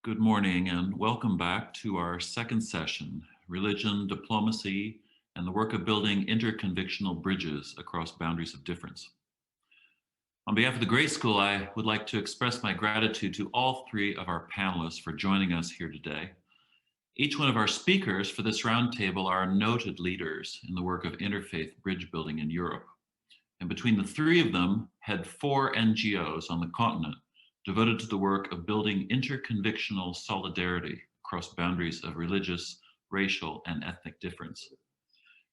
Good morning and welcome back to our second session, Religion, Diplomacy, and the Work of Building Interconvictional Bridges Across Boundaries of Difference. On behalf of the Grade School, I would like to express my gratitude to all three of our panelists for joining us here today. Each one of our speakers for this roundtable are noted leaders in the work of interfaith bridge building in Europe. And between the three of them, head 4 NGOs on the continent devoted to the work of building interconvictional solidarity across boundaries of religious, racial, and ethnic difference.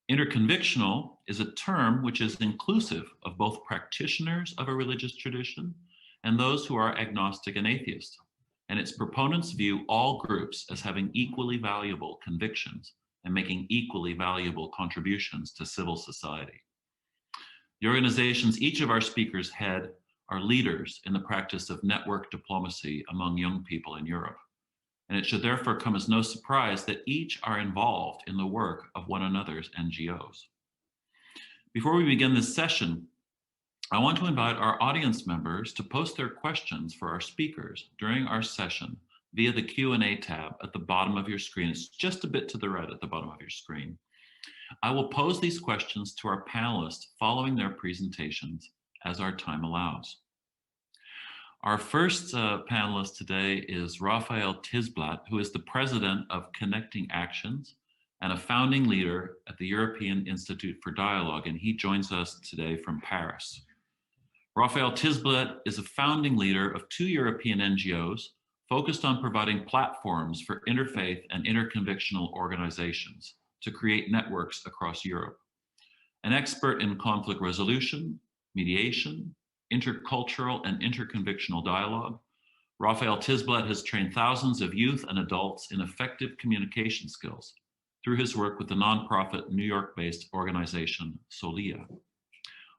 Interconvictional is a term which is inclusive of both practitioners of a religious tradition and those who are agnostic and atheist. And its proponents view all groups as having equally valuable convictions and making equally valuable contributions to civil society. The organizations each of our speakers head are leaders in the practice of network diplomacy among young people in Europe. And it should therefore come as no surprise that each are involved in the work of one another's NGOs. Before we begin this session, I want to invite our audience members to post their questions for our speakers during our session via the Q&A tab at the bottom of your screen. It's just a bit to the right at the bottom of your screen. I will pose these questions to our panelists following their presentations as our time allows. Our first panelist today is Raphael Tisblat, who is the president of Connecting Actions and a founding leader at the European Institute for Dialogue, and he joins us today from Paris. Raphael Tisblat is a founding leader of 2 European NGOs focused on providing platforms for interfaith and interconvictional organizations to create networks across Europe. An expert in conflict resolution, mediation, intercultural and interconvictional dialogue, Raphael Tisblat has trained thousands of youth and adults in effective communication skills through his work with the nonprofit New York-based organization Solia.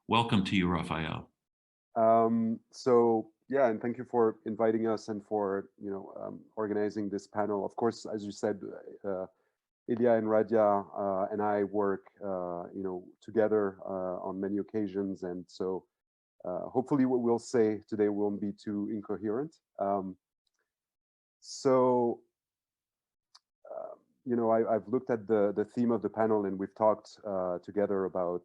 Welcome to you, Raphael. Yeah, and thank you for inviting us and for organizing this panel. Of course, as you said, Ilya and Radia and I work together on many occasions, and so hopefully what we'll say today won't be too incoherent. I've looked at the theme of the panel, and we've talked together about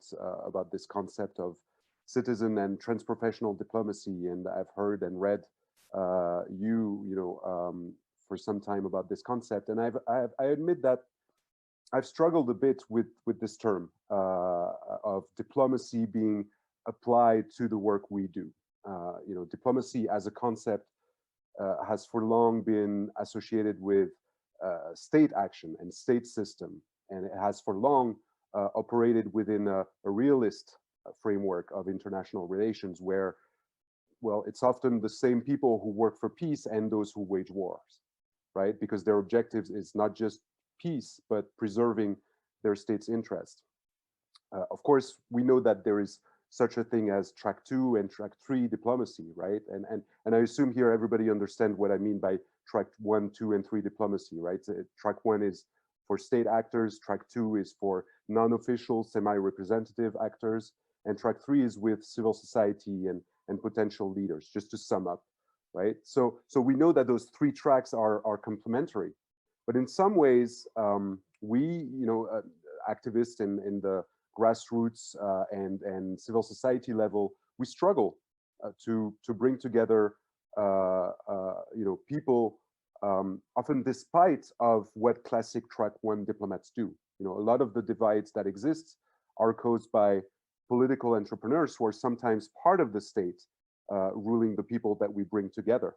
this concept of citizen and transprofessional diplomacy, and I've heard and read for some time about this concept, and I admit that I've struggled a bit with this term of diplomacy being applied to the work we do. Diplomacy as a concept has for long been associated with state action and state system, and it has for long operated within a realist framework of international relations where, well, it's often the same people who work for peace and those who wage wars, right? Because their objectives is not just peace, but preserving their state's interest. Of course, we know that there is such a thing as track 2 and track 3 diplomacy, right? And I assume here everybody understands what I mean by track 1, 2, and 3 diplomacy, right? Track 1 is for state actors, track 2 is for non-official, semi-representative actors, and track 3 is with civil society and potential leaders, just to sum up, right? So we know that those 3 tracks are complementary, but in some ways, we, activists in the grassroots and civil society level, we struggle to bring together people, often despite of what classic track 1 diplomats do. A lot of the divides that exist are caused by political entrepreneurs who are sometimes part of the state ruling the people that we bring together.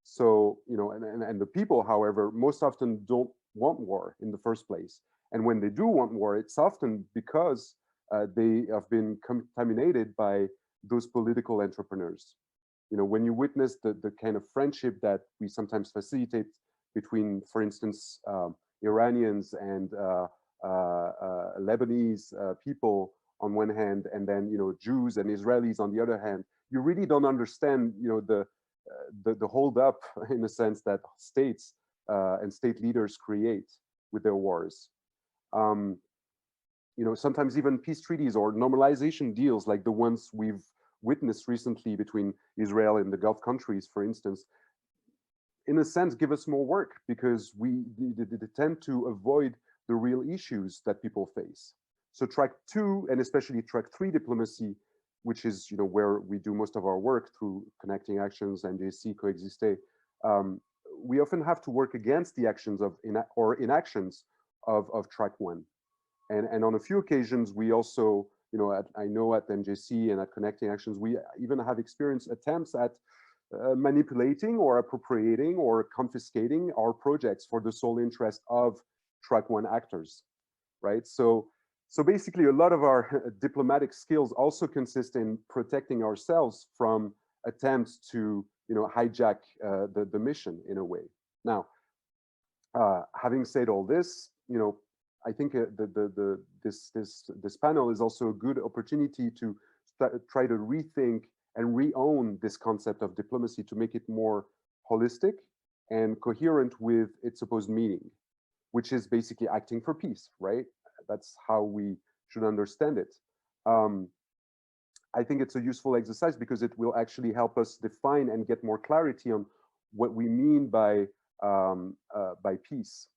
So, and the people, however, most often don't want war in the first place. And when they do want war, it's often because they have been contaminated by those political entrepreneurs. When you witness the kind of friendship that we sometimes facilitate between, for instance, Iranians and Lebanese people on one hand, and then Jews and Israelis on the other hand, you really don't understand the hold up, in a sense, that states and state leaders create with their wars. Sometimes even peace treaties or normalization deals like the ones we've witnessed recently between Israel and the Gulf countries, for instance, in a sense, give us more work because they tend to avoid the real issues that people face. So track 2 and especially track 3 diplomacy, which is where we do most of our work through connecting actions, NGC, coexiste. We often have to work against the actions of inactions of track 1. And on a few occasions, we also, I know at NGC and at Connecting Actions, we even have experienced attempts at manipulating or appropriating or confiscating our projects for the sole interest of track 1 actors, right? So basically, a lot of our diplomatic skills also consist in protecting ourselves from attempts to, hijack the mission in a way. Now, having said all this, I think this panel is also a good opportunity to try to rethink and re-own this concept of diplomacy to make it more holistic and coherent with its supposed meaning, which is basically acting for peace, right? That's how we should understand it. I think it's a useful exercise because it will actually help us define and get more clarity on what we mean by peace.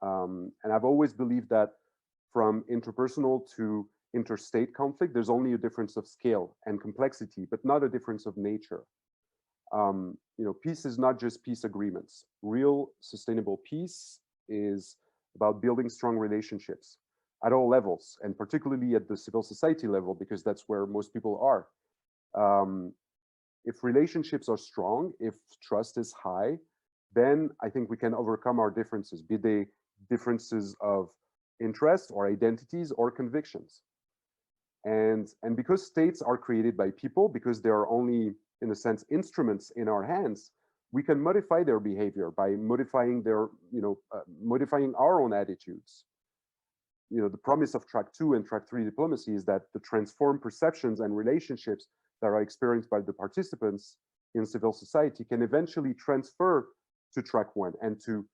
And I've always believed that from interpersonal to interstate conflict, there's only a difference of scale and complexity, but not a difference of nature. Peace is not just peace agreements. Real sustainable peace is about building strong relationships at all levels, and particularly at the civil society level, because that's where most people are. If relationships are strong, if trust is high, then I think we can overcome our differences, be they differences of interest or identities or convictions. And because states are created by people, because they are only, in a sense, instruments in our hands, we can modify their behavior by modifying their, modifying our own attitudes. The promise of track 2 and track 3 diplomacy is that the transformed perceptions and relationships that are experienced by the participants in civil society can eventually transfer to track 1 and to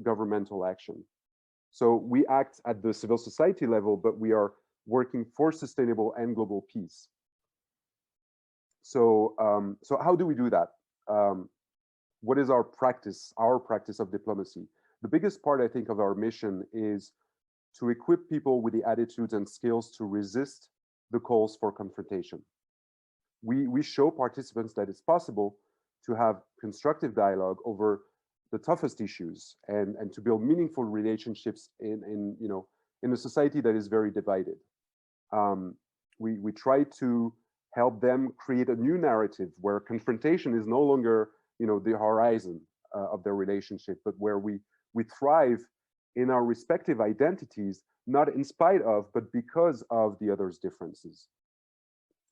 governmental action. So we act at the civil society level, but we are working for sustainable and global peace. So how do we do that? What is our practice of diplomacy? The biggest part, I think, of our mission is to equip people with the attitudes and skills to resist the calls for confrontation. We show participants that it's possible to have constructive dialogue over the toughest issues and to build meaningful relationships in a society that is very divided. We try to help them create a new narrative where confrontation is no longer the horizon of their relationship, but where we thrive in our respective identities, not in spite of, but because of the other's differences.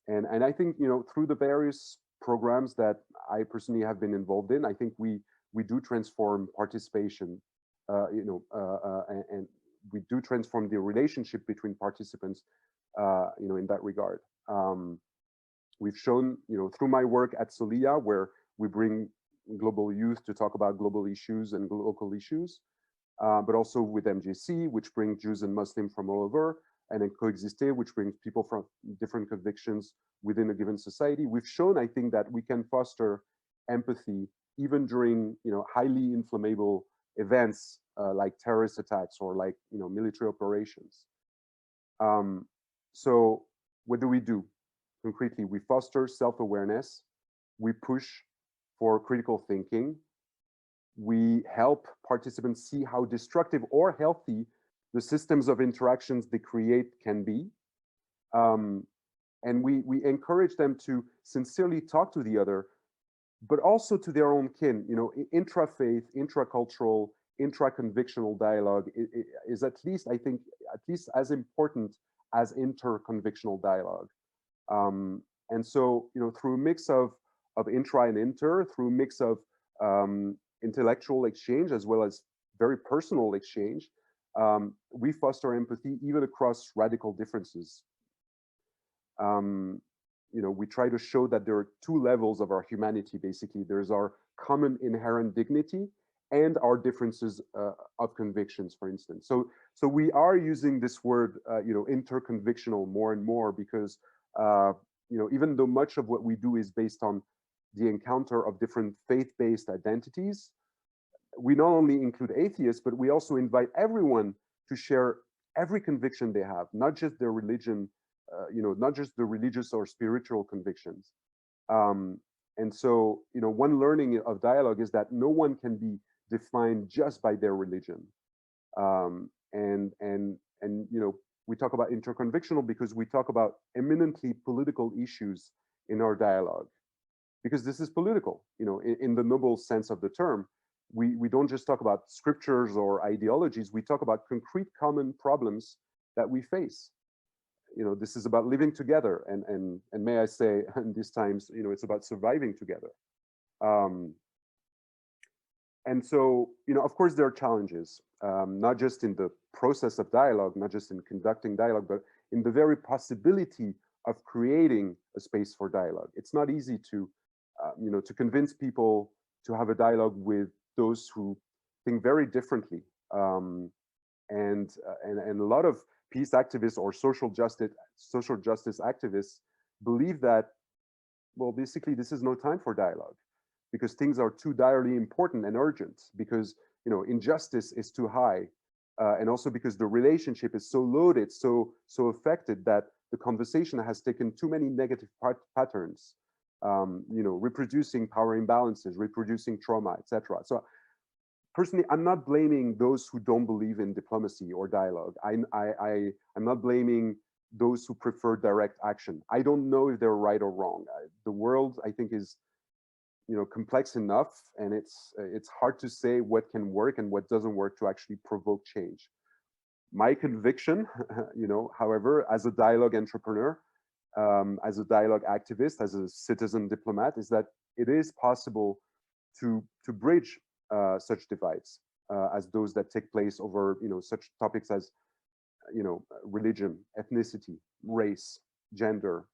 And I think through the various programs that I personally have been involved in, I think we do transform participation, and we do transform the relationship between participants, in that regard. We've shown, through my work at Solia, where we bring global youth to talk about global issues and local issues, but also with MJC, which brings Jews and Muslims from all over, and then Coexiste, which brings people from different convictions within a given society. We've shown, I think, that we can foster empathy even during, highly inflammable events like terrorist attacks or like, military operations. So what do we do? Concretely, we foster self-awareness. We push for critical thinking. We help participants see how destructive or healthy the systems of interactions they create can be. And we encourage them to sincerely talk to the other, but also to their own kin. Intra-faith, intra-cultural, intra-convictional dialogue is at least, I think, at least as important as interconvictional dialogue. And so, through a mix of intra and inter, through a mix of intellectual exchange as well as very personal exchange, we foster empathy even across radical differences. We try to show that there are two levels of our humanity, basically. There's our common inherent dignity and our differences of convictions, for instance. So we are using this word, interconvictional more and more because, even though much of what we do is based on the encounter of different faith-based identities, we not only include atheists, but we also invite everyone to share every conviction they have, not just their religion, not just the religious or spiritual convictions. And so, one learning of dialogue is that no one can be defined just by their religion. And we talk about interconvictional because we talk about eminently political issues in our dialogue, because this is political, in the noble sense of the term. We don't just talk about scriptures or ideologies. We talk about concrete common problems that we face. This is about living together, and may I say, in these times, it's about surviving together. And so, of course, there are challenges, not just in the process of dialogue, not just in conducting dialogue, but in the very possibility of creating a space for dialogue. It's not easy to, to convince people to have a dialogue with those who think very differently. And a lot of peace activists or social justice activists believe that, well, basically, this is no time for dialogue, because things are too direly important and urgent, because injustice is too high, and also because the relationship is so loaded, so affected, that the conversation has taken too many negative patterns, reproducing power imbalances, reproducing trauma, etc. So personally, I'm not blaming those who don't believe in diplomacy or dialogue. I'm not blaming those who prefer direct action. I don't know if they're right or wrong. The world, I think, is complex enough, and it's hard to say what can work and what doesn't work to actually provoke change. My conviction, however, as a dialogue entrepreneur, as a dialogue activist, as a citizen diplomat, is that it is possible to bridge such divides, as those that take place over such topics as religion, ethnicity, race, gender,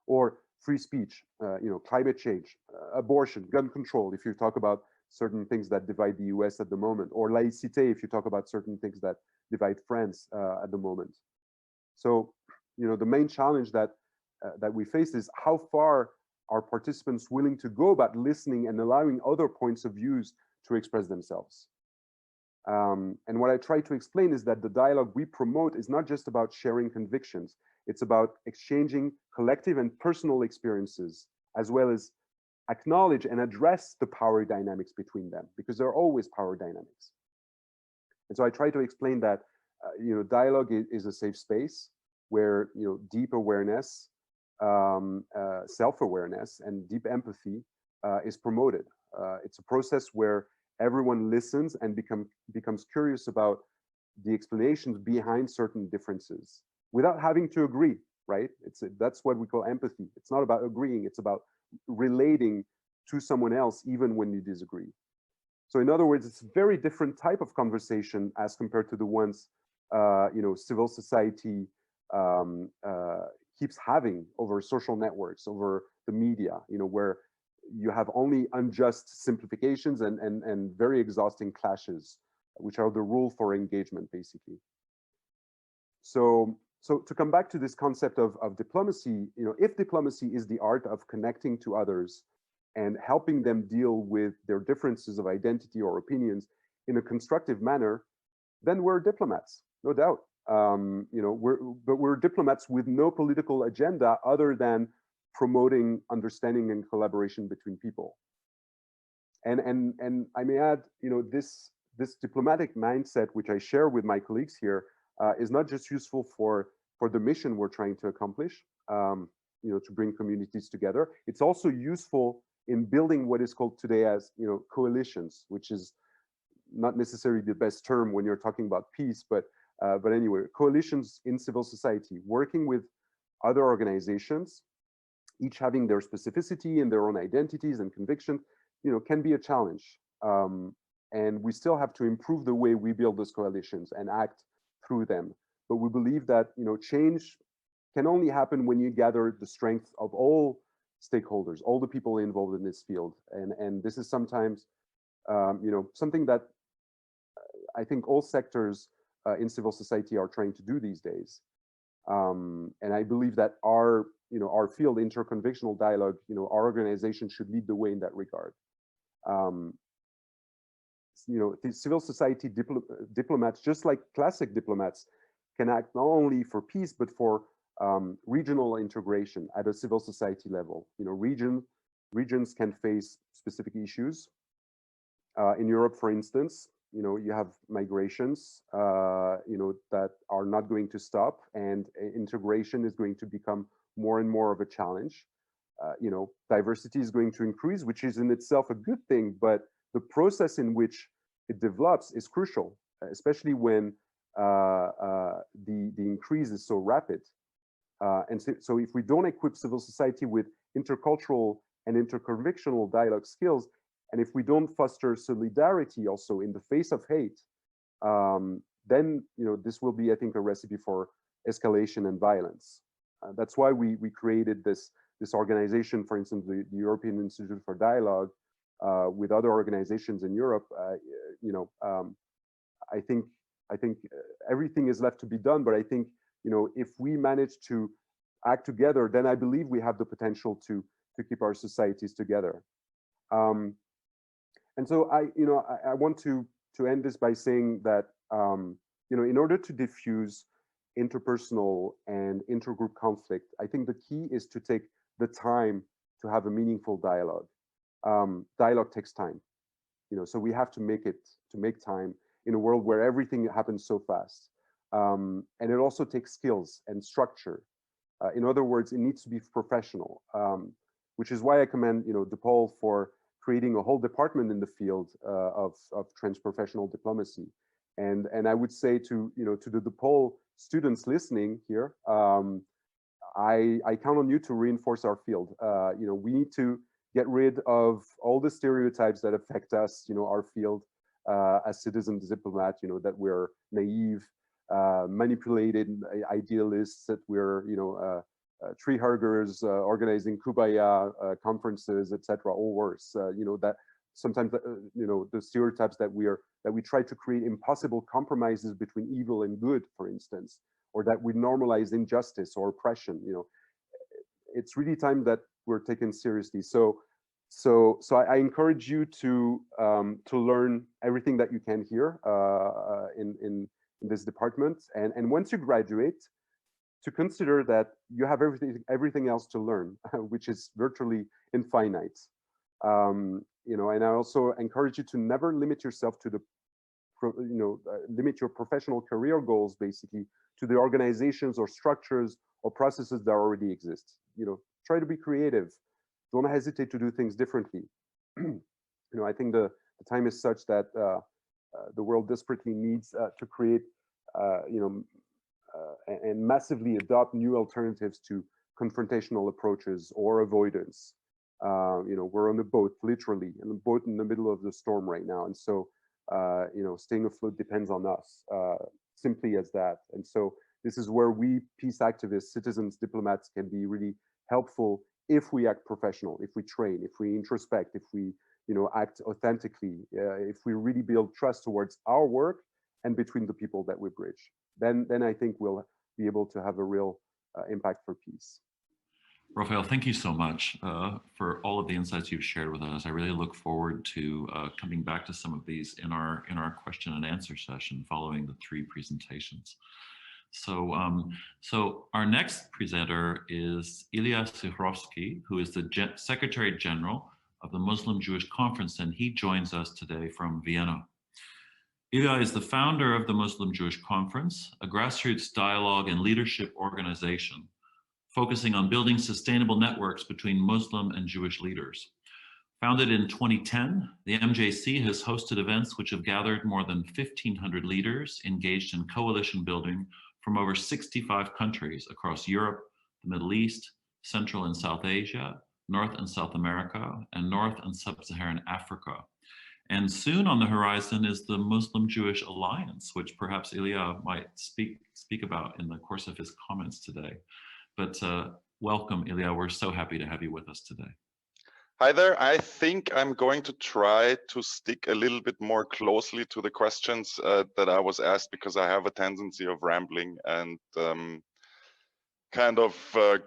or free speech, climate change, abortion, gun control, if you talk about certain things that divide the US at the moment, or laïcité, if you talk about certain things that divide France at the moment. So, the main challenge that we face is how far are participants willing to go about listening and allowing other points of views to express themselves. And what I try to explain is that the dialogue we promote is not just about sharing convictions. It's about exchanging collective and personal experiences, as well as acknowledge and address the power dynamics between them, because there are always power dynamics. And so I try to explain that dialogue is a safe space where deep awareness, self-awareness, and deep empathy is promoted. It's a process where everyone listens and becomes curious about the explanations behind certain differences without having to agree, right? That's what we call empathy. It's not about agreeing, it's about relating to someone else even when you disagree. So in other words, it's a very different type of conversation as compared to the ones civil society keeps having over social networks, over the media, where you have only unjust simplifications and very exhausting clashes, which are the rule for engagement, basically. So to come back to this concept of diplomacy, if diplomacy is the art of connecting to others and helping them deal with their differences of identity or opinions in a constructive manner, then we're diplomats, no doubt. But we're diplomats with no political agenda other than promoting understanding and collaboration between people. And I may add, this diplomatic mindset, which I share with my colleagues here, is not just useful for the mission we're trying to accomplish, to bring communities together. It's also useful in building what is called today as coalitions, which is not necessarily the best term when you're talking about peace, but anyway, coalitions in civil society, working with other organizations, each having their specificity and their own identities and convictions, can be a challenge. And we still have to improve the way we build those coalitions and act through them. But we believe that change can only happen when you gather the strength of all stakeholders, all the people involved in this field. And this is sometimes something that I think all sectors in civil society are trying to do these days. And I believe that our field, interconvictional dialogue, our organization should lead the way in that regard. the civil society diplomats, just like classic diplomats, can act not only for peace but for regional integration at a civil society level. Regions can face specific issues. In Europe, for instance, you have migrations, that are not going to stop, and integration is going to become more and more of a challenge. Diversity is going to increase, which is in itself a good thing, but the process in which it develops is crucial, especially when the increase is so rapid. And so if we don't equip civil society with intercultural and interconvictional dialogue skills, and if we don't foster solidarity also in the face of hate, then this will be, I think, a recipe for escalation and violence. That's why we created this organization, for instance, the European Institute for Dialogue, with other organizations in Europe. I think everything is left to be done, but I think if we manage to act together, then I believe we have the potential to keep our societies together. And so I want to end this by saying that in order to diffuse interpersonal and intergroup conflict, I think the key is to take the time to have a meaningful dialogue. Dialogue takes time, so we have to make time in a world where everything happens so fast. And it also takes skills and structure. In other words, it needs to be professional, which is why I commend DePaul for creating a whole department in the field of transprofessional diplomacy. And I would say to the DePaul students listening here, I count on you to reinforce our field. We need to get rid of all the stereotypes that affect us, our field as citizen diplomats, that we're naive, manipulated idealists, that we're tree huggers, organizing kubaya conferences, etc., or worse. That sometimes the stereotypes that we try to create impossible compromises between evil and good, for instance, or that we normalize injustice or oppression. It's really time that we're taken seriously. So I encourage you to learn everything that you can here in this department, and once you graduate, to consider that you have everything else to learn, which is virtually infinite. And I also encourage you to never limit yourself to limit your professional career goals basically to the organizations or structures or processes that already exist. Try to be creative. Don't hesitate to do things differently. I think the time is such that the world desperately needs to create, and massively adopt new alternatives to confrontational approaches or avoidance. We're on a boat, literally, in a boat in the middle of the storm right now, and so staying afloat depends on us, simply as that. And so this is where we peace activists, citizens, diplomats can be really helpful if we act professional, if we train, if we introspect, if we act authentically, if we really build trust towards our work and between the people that we bridge. Then I think we'll be able to have a real impact for peace. Raphael, thank you so much for all of the insights you've shared with us. I really look forward to coming back to some of these in our question and answer session following the 3 presentations. So our next presenter is Ilya Sychrovsky, who is the Secretary General of the Muslim Jewish Conference, and he joins us today from Vienna. Ilya is the founder of the Muslim Jewish Conference, a grassroots dialogue and leadership organization focusing on building sustainable networks between Muslim and Jewish leaders. Founded in 2010, the MJC has hosted events which have gathered more than 1,500 leaders engaged in coalition building from over 65 countries across Europe, the Middle East, Central and South Asia, North and South America, and North and Sub-Saharan Africa. And soon on the horizon is the Muslim-Jewish Alliance, which perhaps Ilya might speak about in the course of his comments today. But welcome, Ilya. We're so happy to have you with us today. Hi there. I think I'm going to try to stick a little bit more closely to the questions that I was asked, because I have a tendency of rambling, and kind of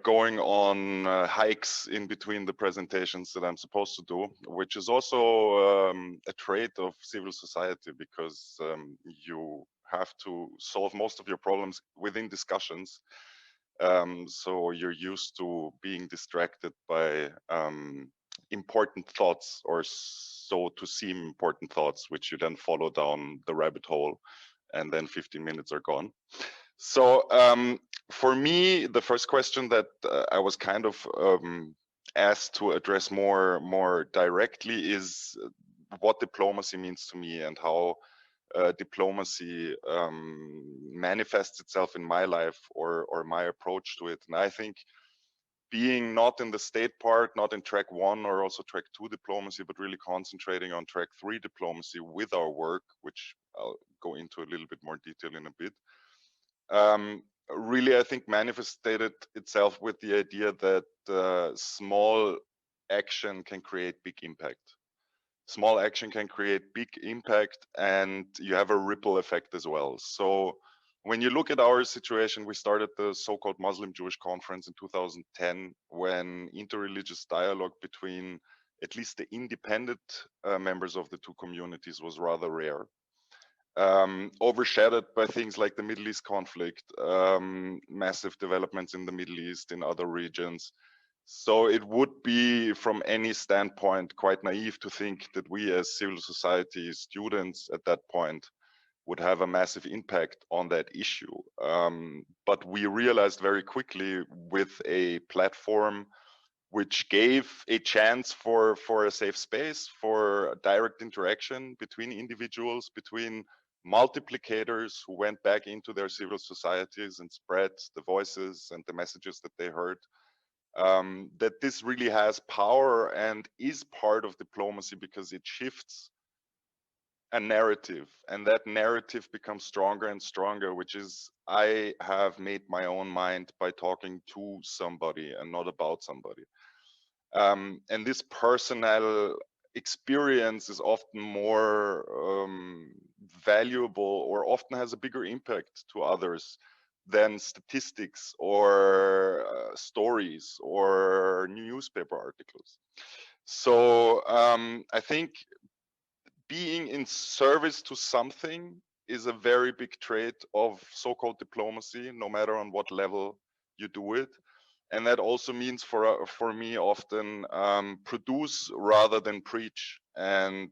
going on hikes in between the presentations that I'm supposed to do, which is also a trait of civil society, because you have to solve most of your problems within discussions. So you're used to being distracted by important thoughts, or so to seem important thoughts, which you then follow down the rabbit hole, and then 15 minutes are gone. So for me, the first question that I was kind of asked to address more directly is what diplomacy means to me, and how diplomacy manifests itself in my life, or my approach to it. And I think being not in the state part, not in track 1 or also track 2 diplomacy, but really concentrating on track 3 diplomacy with our work, which I'll go into a little bit more detail in a bit, really, I think, manifested itself with the idea that small action can create big impact. Small action can create big impact, and you have a ripple effect as well. So when you look at our situation, we started the so-called Muslim-Jewish conference in 2010, when interreligious dialogue between at least the independent members of the two communities was rather rare. Overshadowed by things like the Middle East conflict, massive developments in the Middle East, in other regions. So it would be, from any standpoint, quite naive to think that we as civil society students at that point would have a massive impact on that issue. But we realized very quickly, with a platform which gave a chance for a safe space, for direct interaction between individuals, between multiplicators who went back into their civil societies and spread the voices and the messages that they heard, that this really has power and is part of diplomacy, because it shifts a narrative, and that narrative becomes stronger and stronger, which is, I have made my own mind by talking to somebody and not about somebody. And this personal experience is often more valuable, or often has a bigger impact to others than statistics or stories or newspaper articles. So I think being in service to something is a very big trait of so-called diplomacy, no matter on what level you do it. And that also means for me often produce rather than preach, and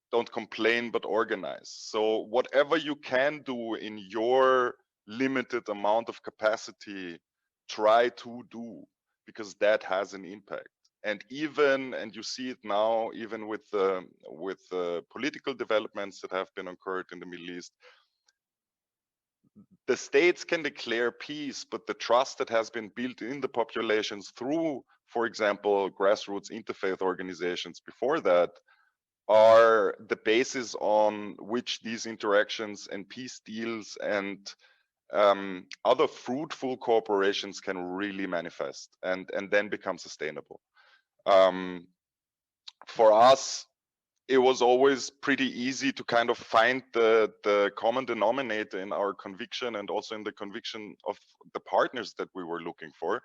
don't complain but organize. So whatever you can do in your limited amount of capacity, try to do, because that has an impact. And you see it now, even with the political developments that have been occurred in the Middle East, the states can declare peace, but the trust that has been built in the populations through, for example, grassroots interfaith organizations before that, are the basis on which these interactions and peace deals and other fruitful cooperations can really manifest and then become sustainable. For us, it was always pretty easy to kind of find the common denominator in our conviction, and also in the conviction of the partners that we were looking for,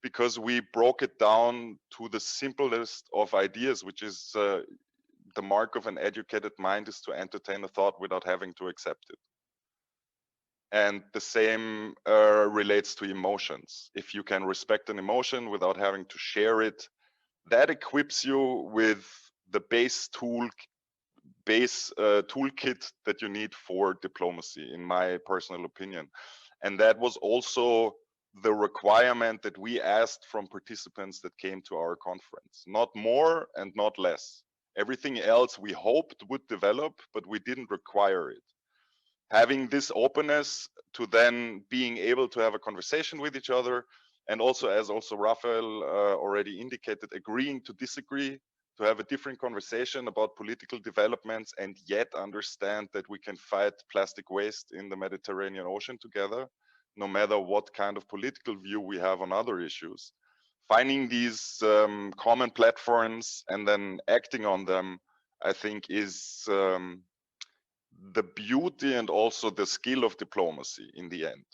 because we broke it down to the simplest of ideas, which is the mark of an educated mind is to entertain a thought without having to accept it. And the same relates to emotions. If you can respect an emotion without having to share it, that equips you with the base toolkit that you need for diplomacy, in my personal opinion. And that was also the requirement that we asked from participants that came to our conference. Not more and not less. Everything else we hoped would develop, but we didn't require it. Having this openness to then being able to have a conversation with each other, and also, as also Raphael already indicated, agreeing to disagree, to have a different conversation about political developments, and yet understand that we can fight plastic waste in the Mediterranean Ocean together, no matter what kind of political view we have on other issues. Finding these common platforms and then acting on them, I think, is the beauty and also the skill of diplomacy in the end.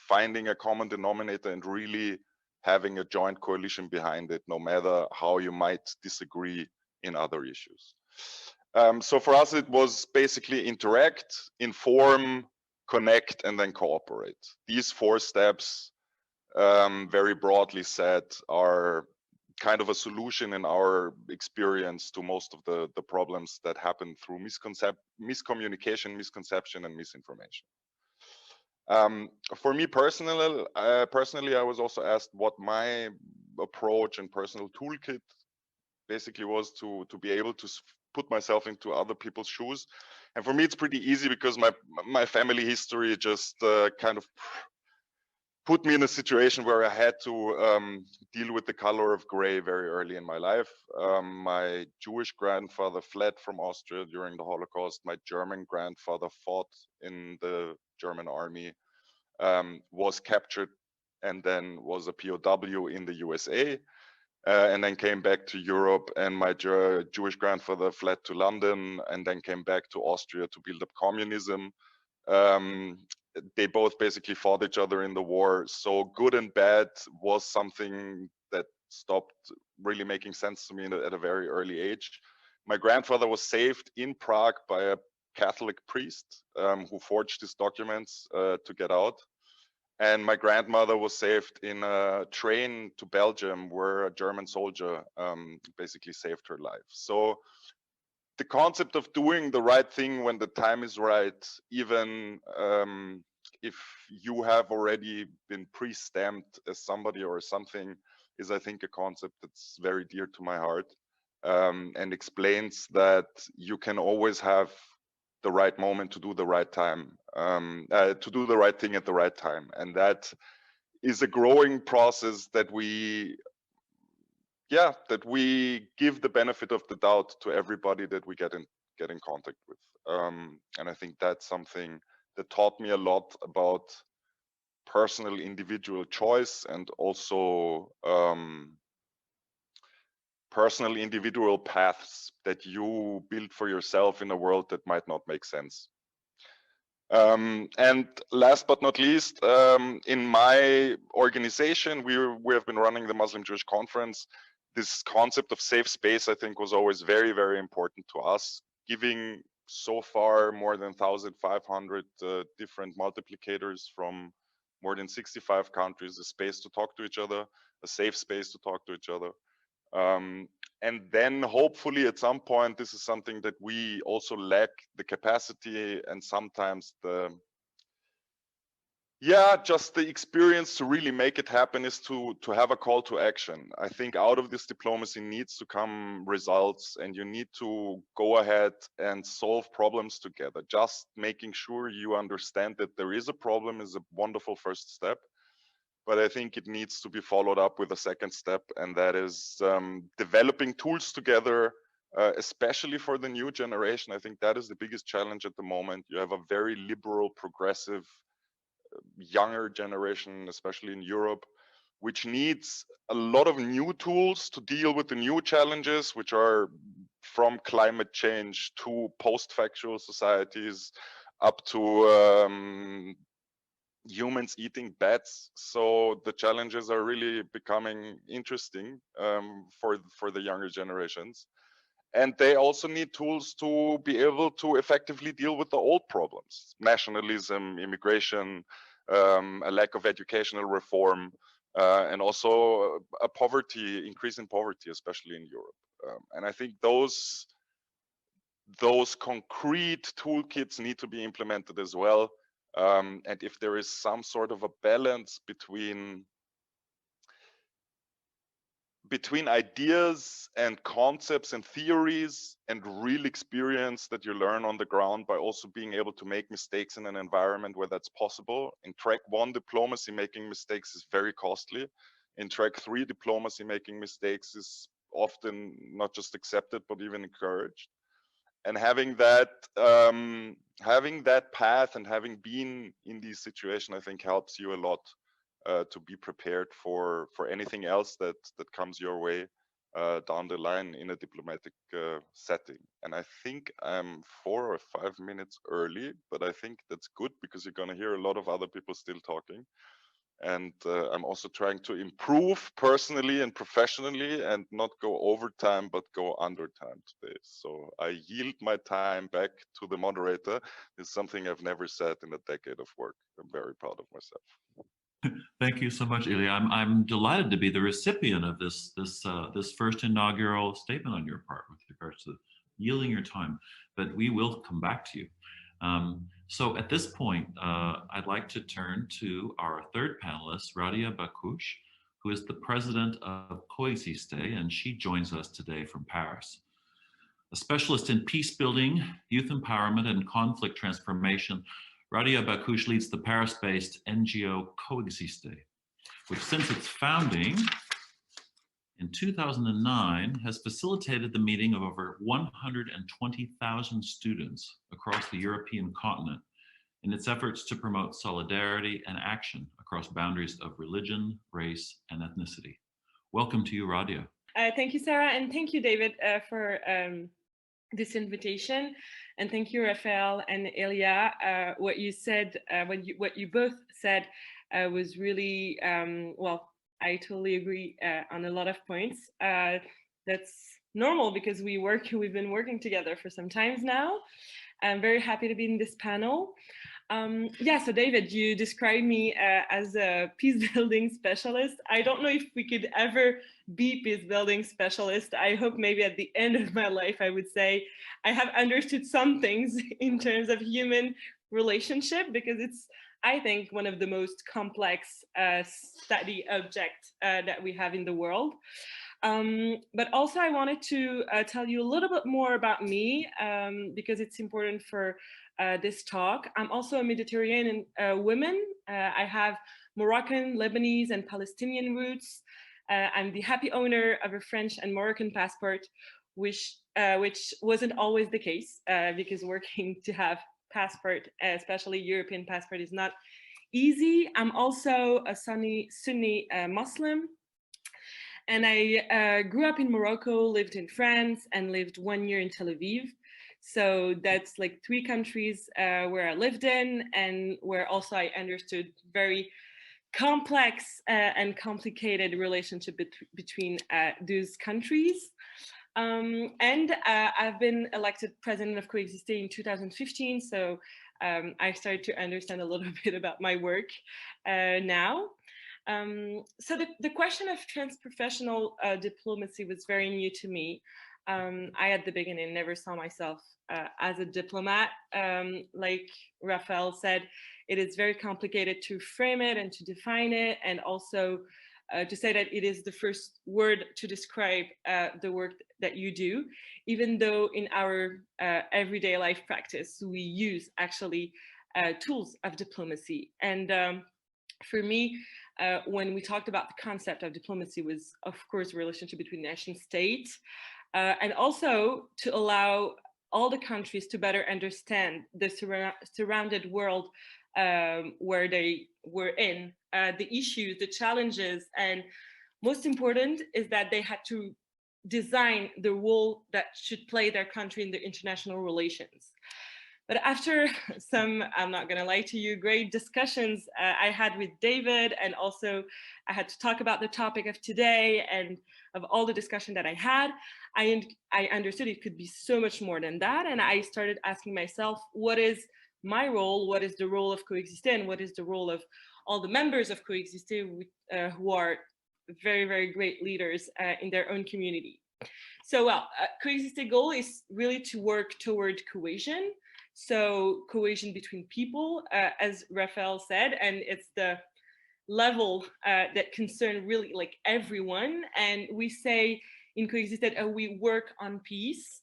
finding a common denominator and really having a joint coalition behind it, no matter how you might disagree in other issues. So for us, it was basically interact, inform, connect, and then cooperate. These 4 steps, very broadly said, are kind of a solution in our experience to most of the problems that happen through miscommunication, misconception, and misinformation. For me personally, I was also asked what my approach and personal toolkit basically was to be able to put myself into other people's shoes. And for me, it's pretty easy because my family history just kind of put me in a situation where I had to deal with the color of gray very early in my life. My Jewish grandfather fled from Austria during the Holocaust. My German grandfather fought in the German army, was captured, and then was a POW in the USA, and then came back to Europe. And my Jewish grandfather fled to London and then came back to Austria to build up communism. They both basically fought each other in the war. So good and bad was something that stopped really making sense to me at a very early age. My grandfather was saved in Prague by a Catholic priest who forged his documents to get out. And my grandmother was saved in a train to Belgium where a German soldier basically saved her life. So the concept of doing the right thing when the time is right, even if you have already been pre-stamped as somebody or something, is, I think, a concept that's very dear to my heart, and explains that you can always have the right moment to do the right time, to do the right thing at the right time. And that is a growing process that we give the benefit of the doubt to everybody that we get in contact with. And I think that's something that taught me a lot about personal individual choice and also personal individual paths that you build for yourself in a world that might not make sense. And last but not least, in my organization, we have been running the Muslim Jewish Conference. This concept of safe space, I think, was always very, very important to us, giving so far more than 1,500 different multiplicators from more than 65 countries a space to talk to each other, a safe space to talk to each other. And then hopefully at some point, this is something that we also lack the capacity and sometimes just the experience to really make it happen, is to have a call to action. I think out of this diplomacy needs to come results, and you need to go ahead and solve problems together. Just making sure you understand that there is a problem is a wonderful first step. But I think it needs to be followed up with a second step, and that is developing tools together, especially for the new generation. I think that is the biggest challenge at the moment. You have a very liberal, progressive, younger generation, especially in Europe, which needs a lot of new tools to deal with the new challenges, which are from climate change to post-factual societies up to humans eating bats. So the challenges are really becoming interesting for the younger generations. And they also need tools to be able to effectively deal with the old problems: nationalism, immigration, a lack of educational reform, and also a increase in poverty, especially in Europe. And I think those concrete toolkits need to be implemented as well. And if there is some sort of a balance between ideas and concepts and theories and real experience that you learn on the ground, by also being able to make mistakes in an environment where that's possible. In track 1 diplomacy, making mistakes is very costly. In track 3 diplomacy, making mistakes is often not just accepted, but even encouraged. And having that path and having been in these situations, I think helps you a lot to be prepared for anything else that comes your way. down the line in a diplomatic setting. And I think I'm 4 or 5 minutes early, but I think that's good because you're going to hear a lot of other people still talking. And I'm also trying to improve personally and professionally and not go over time, but go under time today. So I yield my time back to the moderator. It's something I've never said in a decade of work. I'm very proud of myself. Thank you so much, Ilya. I'm delighted to be the recipient of this first inaugural statement on your part with regards to yielding your time, but we will come back to you. So at this point, I'd like to turn to our third panelist, Radia Bakush, who is the president of Coexiste, and she joins us today from Paris. A specialist in peace building, youth empowerment, and conflict transformation, Radia Bakush leads the Paris-based NGO Coexiste, which since its founding in 2009 has facilitated the meeting of over 120,000 students across the European continent in its efforts to promote solidarity and action across boundaries of religion, race, and ethnicity. Welcome to you, Radia. Thank you, Sarah, and thank you, David, for this invitation. And thank you, Raphael and Ilya. What you said, what you both said was really, well, I totally agree on a lot of points. That's normal because we've been working together for some time now. I'm very happy to be in this panel. Yeah, so David, you described me as a peace building specialist. I don't know if we could ever be peace building specialist. I hope maybe at the end of my life, I would say I have understood some things in terms of human relationship, because it's, I think, one of the most complex study objects that we have in the world. But also I wanted to tell you a little bit more about me, because it's important for this talk. I'm also a Mediterranean woman. I have Moroccan, Lebanese, and Palestinian roots. I'm the happy owner of a French and Moroccan passport, which wasn't always the case, because working to have passport, especially European passport, is not easy. I'm also a Sunni Muslim. And I grew up in Morocco, lived in France, and lived 1 year in Tel Aviv. So that's like 3 countries where I lived in, and where also I understood very complex and complicated relationship between those countries. And I've been elected president of Coexiste in 2015. So I started to understand a little bit about my work now. So the question of transprofessional diplomacy was very new to me. I, at the beginning, never saw myself as a diplomat. Like Raphael said, it is very complicated to frame it and to define it, and also to say that it is the first word to describe the work that you do, even though in our everyday life practice, we use actually tools of diplomacy. And for me, when we talked about the concept of diplomacy, was of course a relationship between nation states, and also to allow all the countries to better understand the surrounded world where they were in, the issues, the challenges, and most important is that they had to design the role that should play their country in the international relations. But after some, I'm not gonna lie to you, great discussions I had with David, and also I had to talk about the topic of today, and of all the discussion that I had, I understood it could be so much more than that. And I started asking myself, what is my role? What is the role of Coexiste? And what is the role of all the members of Coexiste who are very, very great leaders in their own community? So, well, Coexiste goal is really to work toward cohesion. So cohesion between people, as Raphael said, and it's the level that concern really like everyone. And we say in Coexiste that we work on peace,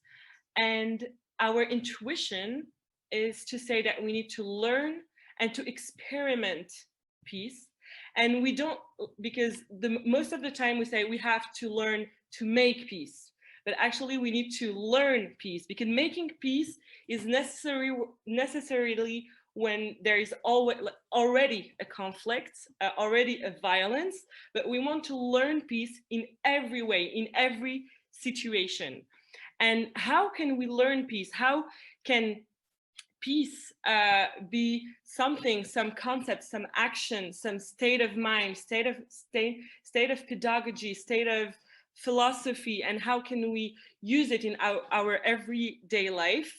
and our intuition is to say that we need to learn and to experiment peace. And we don't, because most of the time we say we have to learn to make peace, but actually we need to learn peace, because making peace is necessarily when there is already a conflict, already a violence, but we want to learn peace in every way, in every situation. And how can we learn peace? How can peace be something, some concept, some action, some state of mind, state of pedagogy, state of philosophy, and how can we use it in our everyday life?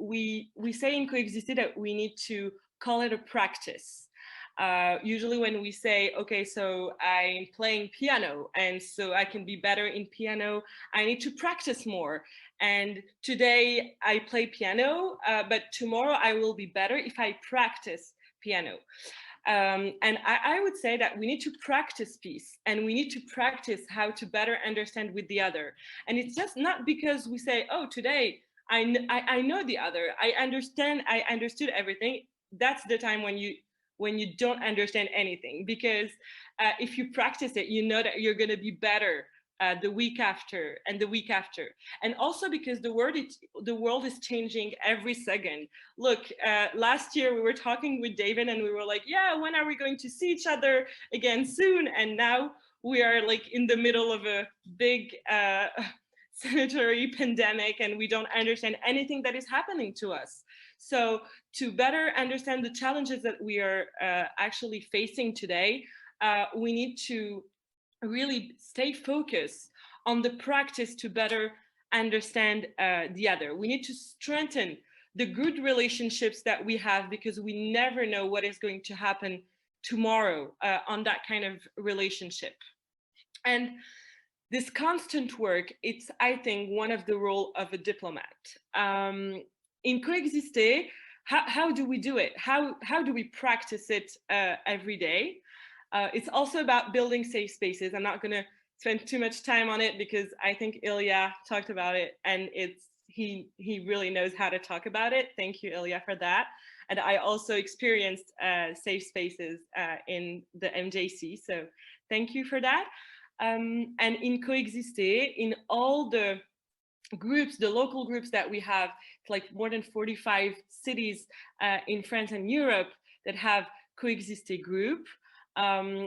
We say in Coexister that we need to call it a practice. Usually when we say, okay, so I'm playing piano, and so I can be better in piano, I need to practice more. And today I play piano, but tomorrow I will be better if I practice piano. And I would say that we need to practice peace, and we need to practice how to better understand with the other. And it's just not because we say, oh, today I know the other, I understood everything. That's the time when you don't understand anything, because if you practice it, you know that you're going to be better the week after and the week after. And also because the world is changing every second. Look, last year we were talking with David and we were like, yeah, when are we going to see each other again soon? And now we are like in the middle of a big sanitary pandemic, and we don't understand anything that is happening to us. So to better understand the challenges that we are actually facing today, we need to really stay focused on the practice to better understand the other. We need to strengthen the good relationships that we have, because we never know what is going to happen tomorrow on that kind of relationship. And this constant work, it's, I think, one of the role of a diplomat. In Coexister, how do we do it? How do we practice it every day? It's also about building safe spaces. I'm not going to spend too much time on it because I think Ilya talked about it, and he really knows how to talk about it. Thank you, Ilya, for that. And I also experienced safe spaces in the MJC, so thank you for that. And in Coexister, in all the groups, the local groups that we have, like more than 45 cities in France and Europe that have Coexister group,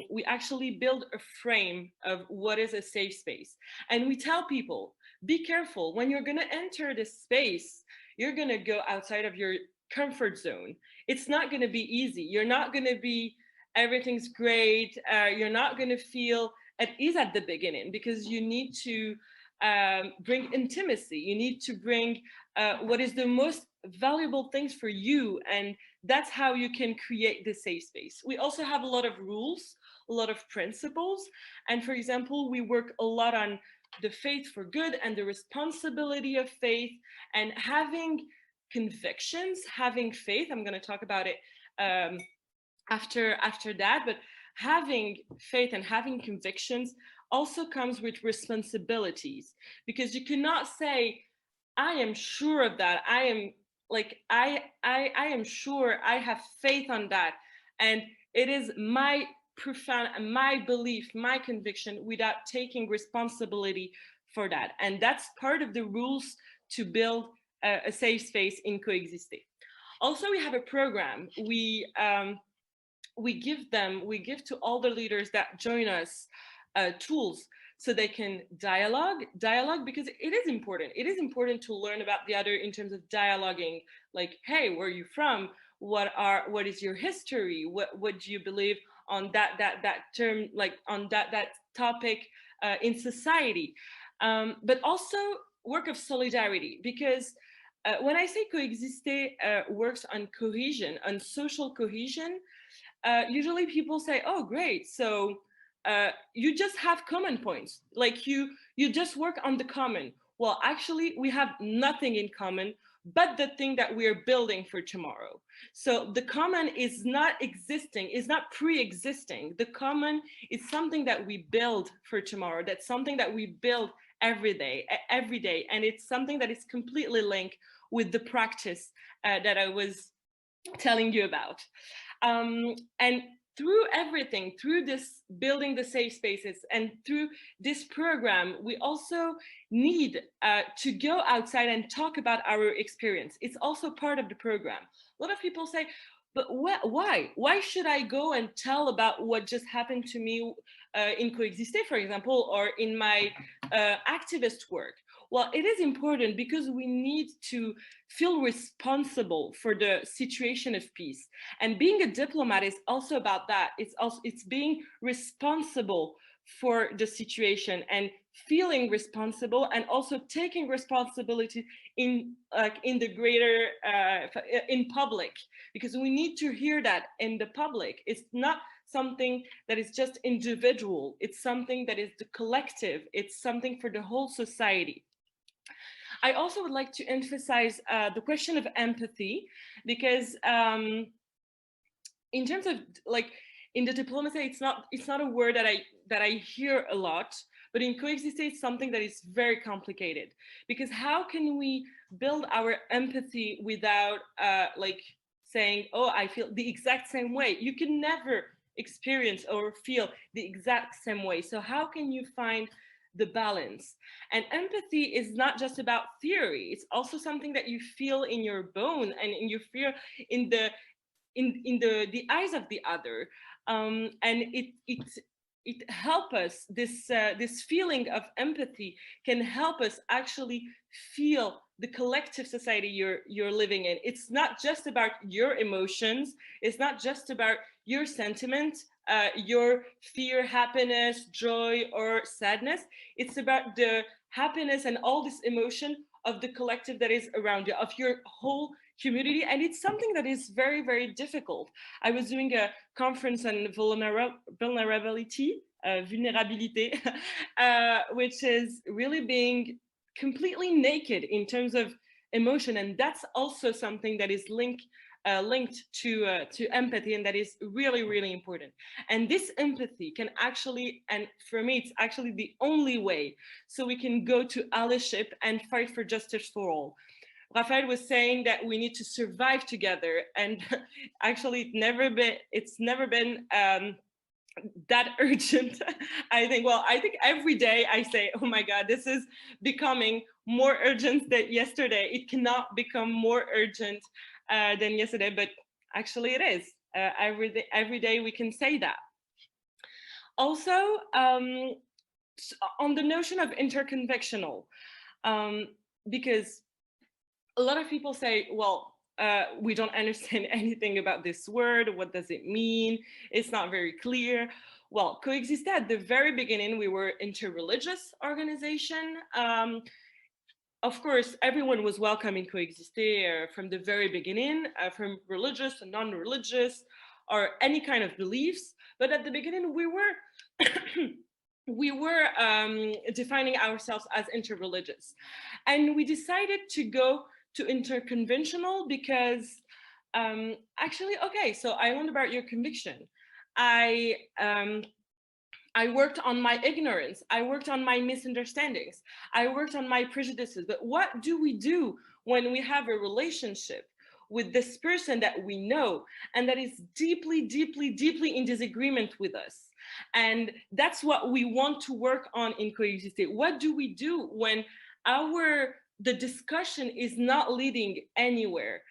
we actually build a frame of what is a safe space. And we tell people, be careful, when you're gonna enter this space, you're gonna go outside of your comfort zone. It's not gonna be easy. You're not gonna be, everything's great. You're not gonna feel at ease at the beginning, because you need to bring intimacy. You need to bring what is the most valuable things for you, and that's how you can create the safe space. We also have a lot of rules, a lot of principles, and for example, we work a lot on the faith for good and the responsibility of faith, and having convictions, having faith. I'm going to talk about it after that, but having faith and having convictions also comes with responsibilities, because you cannot say, I am sure of that. I am like, I am sure, I have faith on that, and it is my profound, my belief, my conviction, without taking responsibility for that. And that's part of the rules to build a safe space in Coexister. Also, we have a program. We give to all the leaders that join us tools so they can dialogue, because it is important. It is important to learn about the other in terms of dialoguing, like, hey, where are you from? What is your history? What do you believe on that term, like on that topic in society? But also work of solidarity, because when I say Coexister works on cohesion, on social cohesion, usually people say, oh, great, so you just have common points, like you just work on the common. Well, actually, we have nothing in common but the thing that we are building for tomorrow. So the common is not existing, is not pre-existing. The common is something that we build for tomorrow. That's something that we build every day, and it's something that is completely linked with the practice that I was telling you about. And through everything, through this building the safe spaces and through this program, we also need to go outside and talk about our experience. It's also part of the program. A lot of people say, but why? Why should I go and tell about what just happened to me in Coexister, for example, or in my activist work? Well, it is important because we need to feel responsible for the situation of peace. And being a diplomat is also about that. It's being responsible for the situation and feeling responsible, and also taking responsibility in the greater in public, because we need to hear that in the public. It's not something that is just individual. It's something that is the collective. It's something for the whole society. I also would like to emphasize the question of empathy, because in terms of in the diplomacy, it's not a word that I hear a lot, but in Coexister, it's something that is very complicated, because how can we build our empathy without saying, oh, I feel the exact same way? You can never experience or feel the exact same way. So how can you find the balance? And empathy is not just about theory. It's also something that you feel in your bone, and you feel in the eyes of the other. And it helps us, this feeling of empathy can help us actually feel the collective society you're living in. It's not just about your emotions. It's not just about your sentiment, your fear, happiness, joy, or sadness. It's about the happiness and all this emotion of the collective that is around you, of your whole community. And it's something that is very, very difficult. I was doing a conference on vulnerability, which is really being completely naked in terms of emotion. And that's also something that is linked to empathy, and that is really, really important. And this empathy can actually, and for me, it's actually the only way, so we can go to allyship and fight for justice for all. Raphael was saying that we need to survive together, and actually it's never been that urgent. I think every day I say, oh my God, this is becoming more urgent than yesterday. It cannot become more urgent than yesterday, but actually it is. Every day we can say that. Also, on the notion of interconvictional, because a lot of people say, well, we don't understand anything about this word. What does it mean? It's not very clear. Well, Coexister, at the very beginning, we were interreligious organization. Of course, everyone was welcome in Coexister from the very beginning, from religious and non-religious, or any kind of beliefs. But at the beginning, we were defining ourselves as interreligious. And we decided to go to interconventional because actually, okay, so I learned about your conviction. I worked on my ignorance. I worked on my misunderstandings. I worked on my prejudices. But what do we do when we have a relationship with this person that we know and that is deeply, deeply, deeply in disagreement with us? And that's what we want to work on in Coexister. What do we do when the discussion is not leading anywhere?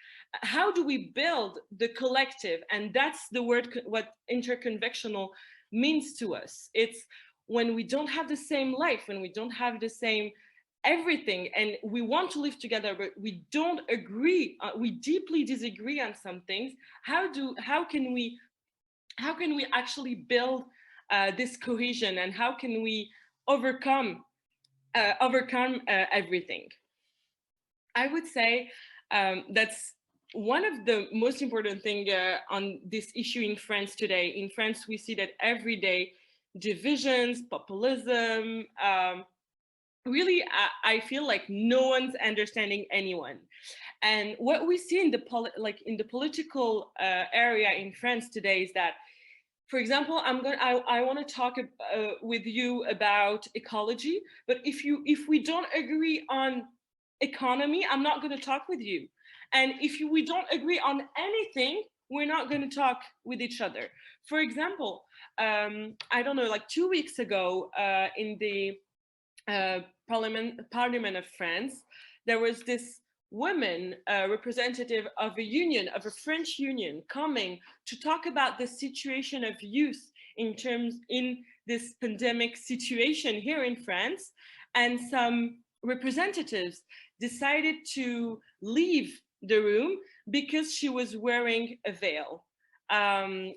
How do we build the collective? And that's the word, what interconvictional means to us. It's when we don't have the same life, when we don't have the same everything, and we want to live together, but we don't agree, we deeply disagree on some things. How can we actually build this cohesion, and how can we overcome everything? I would say that's one of the most important things on this issue in France today. In France, we see that every day divisions, populism, really, I feel like no one's understanding anyone. And what we see in the political area in France today is that, for example, I want to talk with you about ecology, but if we don't agree on economy, I'm not going to talk with you. And if we don't agree on anything, we're not going to talk with each other. For example, I don't know, like 2 weeks ago, in the Parliament of France, there was this woman, representative of a union, of a French union, coming to talk about the situation of youth in this pandemic situation here in France. And some representatives decided to leave the room because she was wearing a veil. And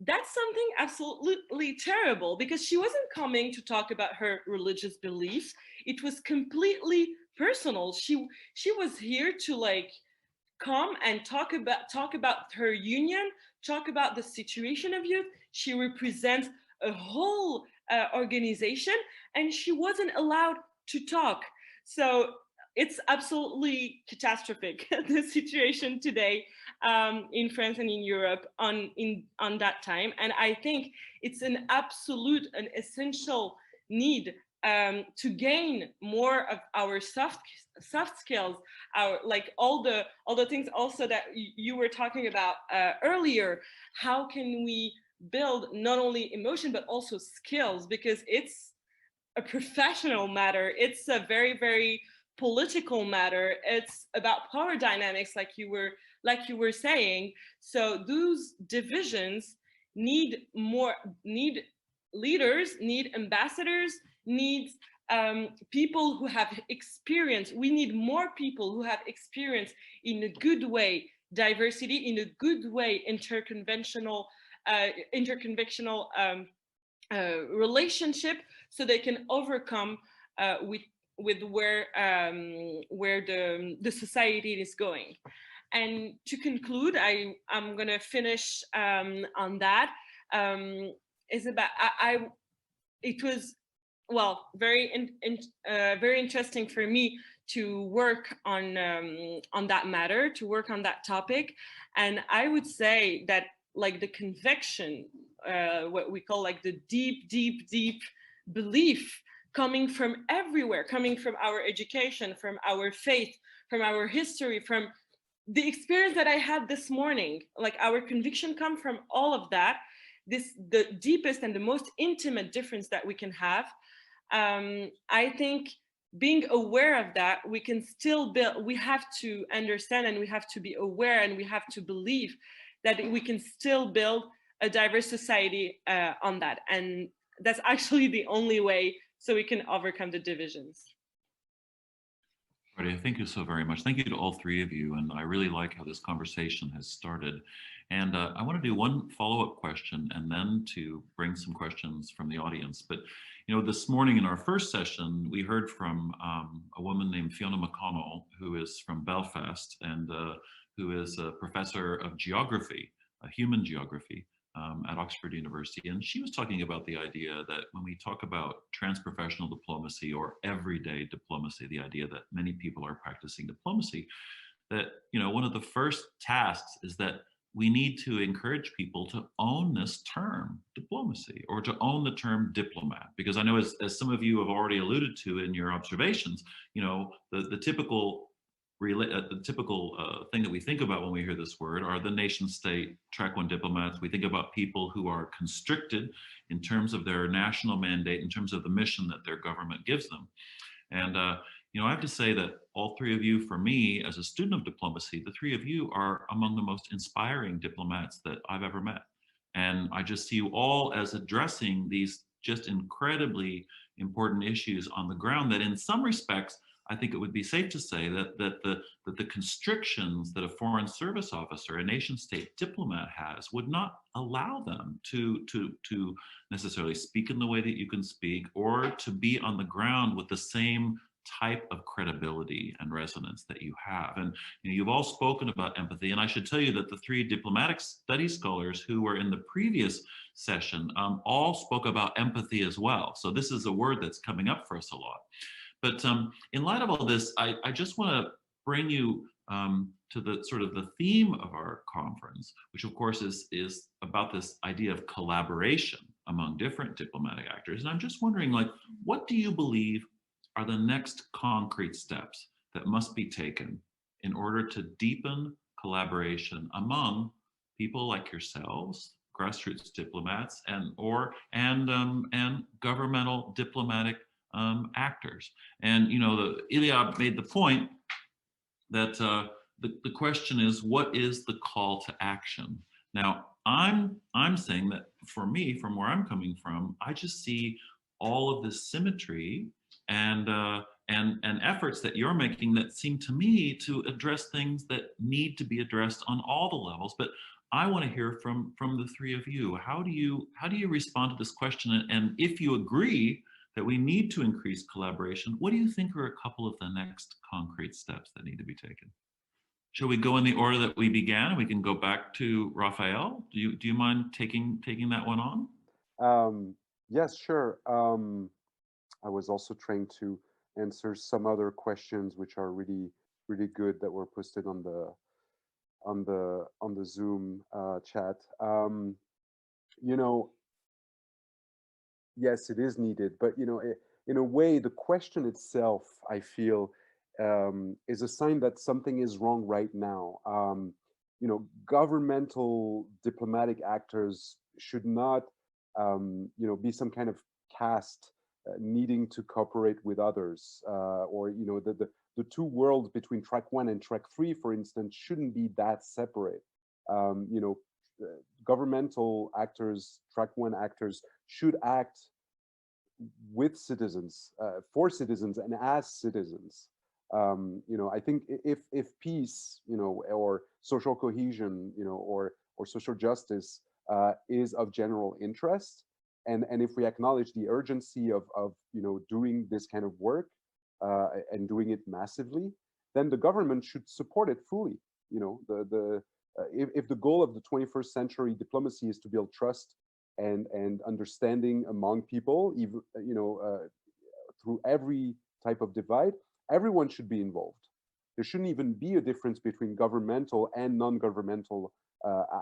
that's something absolutely terrible, because she wasn't coming to talk about her religious beliefs. It was completely personal. She was here to like come and talk about her union, talk about the situation of youth. She represents a whole organization, and she wasn't allowed to talk. So it's absolutely catastrophic, the situation today in France and in Europe on that time. And I think it's an essential need to gain more of our soft skills, our like all the things also that you were talking about earlier. How can we build not only emotion but also skills, because it's a professional matter, it's a very, very political matter, it's about power dynamics, like you were saying. So those divisions need leaders, need ambassadors, need people who have experience. We need more people who have experience in a good way, diversity in a good way, interconvictional relationship, so they can overcome with where the society is going. And to conclude, I'm gonna finish on that. Is about it was, well, very interesting for me to work on that matter, to work on that topic. And I would say that like the conviction, what we call like the deep belief coming from everywhere, coming from our education, from our faith, from our history, from the experience that I had this morning, like our conviction come from all of that. The deepest and the most intimate difference that we can have. I think being aware of that, we can still build, we have to understand, and we have to be aware, and we have to believe that we can still build a diverse society on that. And that's actually the only way so we can overcome the divisions. Right, thank you so very much. Thank you to all three of you. And I really like how this conversation has started. And I want to do one follow-up question and then to bring some questions from the audience. But, you know, this morning in our first session, we heard from a woman named Fiona McConnell, who is from Belfast and who is a professor of geography, human geography, at Oxford University. And she was talking about the idea that when we talk about transprofessional diplomacy or everyday diplomacy, the idea that many people are practicing diplomacy, that, you know, one of the first tasks is that we need to encourage people to own this term diplomacy, or to own the term diplomat, because I know as some of you have already alluded to in your observations, you know, the typical thing that we think about when we hear this word are the nation state track one diplomats. We think about people who are constricted in terms of their national mandate, in terms of the mission that their government gives them. And you know, I have to say that all three of you, for me as a student of diplomacy, the three of you are among the most inspiring diplomats that I've ever met. And I just see you all as addressing these just incredibly important issues on the ground that in some respects, I think it would be safe to say that the constrictions that a foreign service officer, a nation state diplomat has, would not allow them to necessarily speak in the way that you can speak, or to be on the ground with the same type of credibility and resonance that you have. And you know, you've all spoken about empathy, and I should tell you that the three diplomatic studies scholars who were in the previous session all spoke about empathy as well. So this is a word that's coming up for us a lot. But in light of all this, I just want to bring you to the sort of the theme of our conference, which of course is about this idea of collaboration among different diplomatic actors. And I'm just wondering, like, what do you believe are the next concrete steps that must be taken in order to deepen collaboration among people like yourselves, grassroots diplomats, and governmental diplomatic actors. And Ilya made the point that the question is, what is the call to action? Now, I'm saying that for me, from where I'm coming from, I just see all of this symmetry and efforts that you're making that seem to me to address things that need to be addressed on all the levels. But I want to hear from the three of you. How do you respond to this question? And if you agree that we need to increase collaboration, what do you think are a couple of the next concrete steps that need to be taken? Shall we go in the order that we began? We can go back to Raphael. Do you mind taking that one on? Yes, sure. I was also trying to answer some other questions which are really good that were posted on the Zoom chat. Yes, it is needed, but in a way, the question itself, I feel, is a sign that something is wrong right now. Governmental diplomatic actors should not, be some kind of caste needing to cooperate with others, or the two worlds between track 1 and track 3, for instance, shouldn't be that separate. Governmental actors, track 1 actors, should act with citizens, for citizens, and as citizens. I think if peace, or social cohesion, or social justice is of general interest, and if we acknowledge the urgency of doing this kind of work and doing it massively, then the government should support it fully. If the goal of the 21st century diplomacy is to build trust and understanding among people, even through every type of divide, everyone should be involved. There shouldn't even be a difference between governmental and non-governmental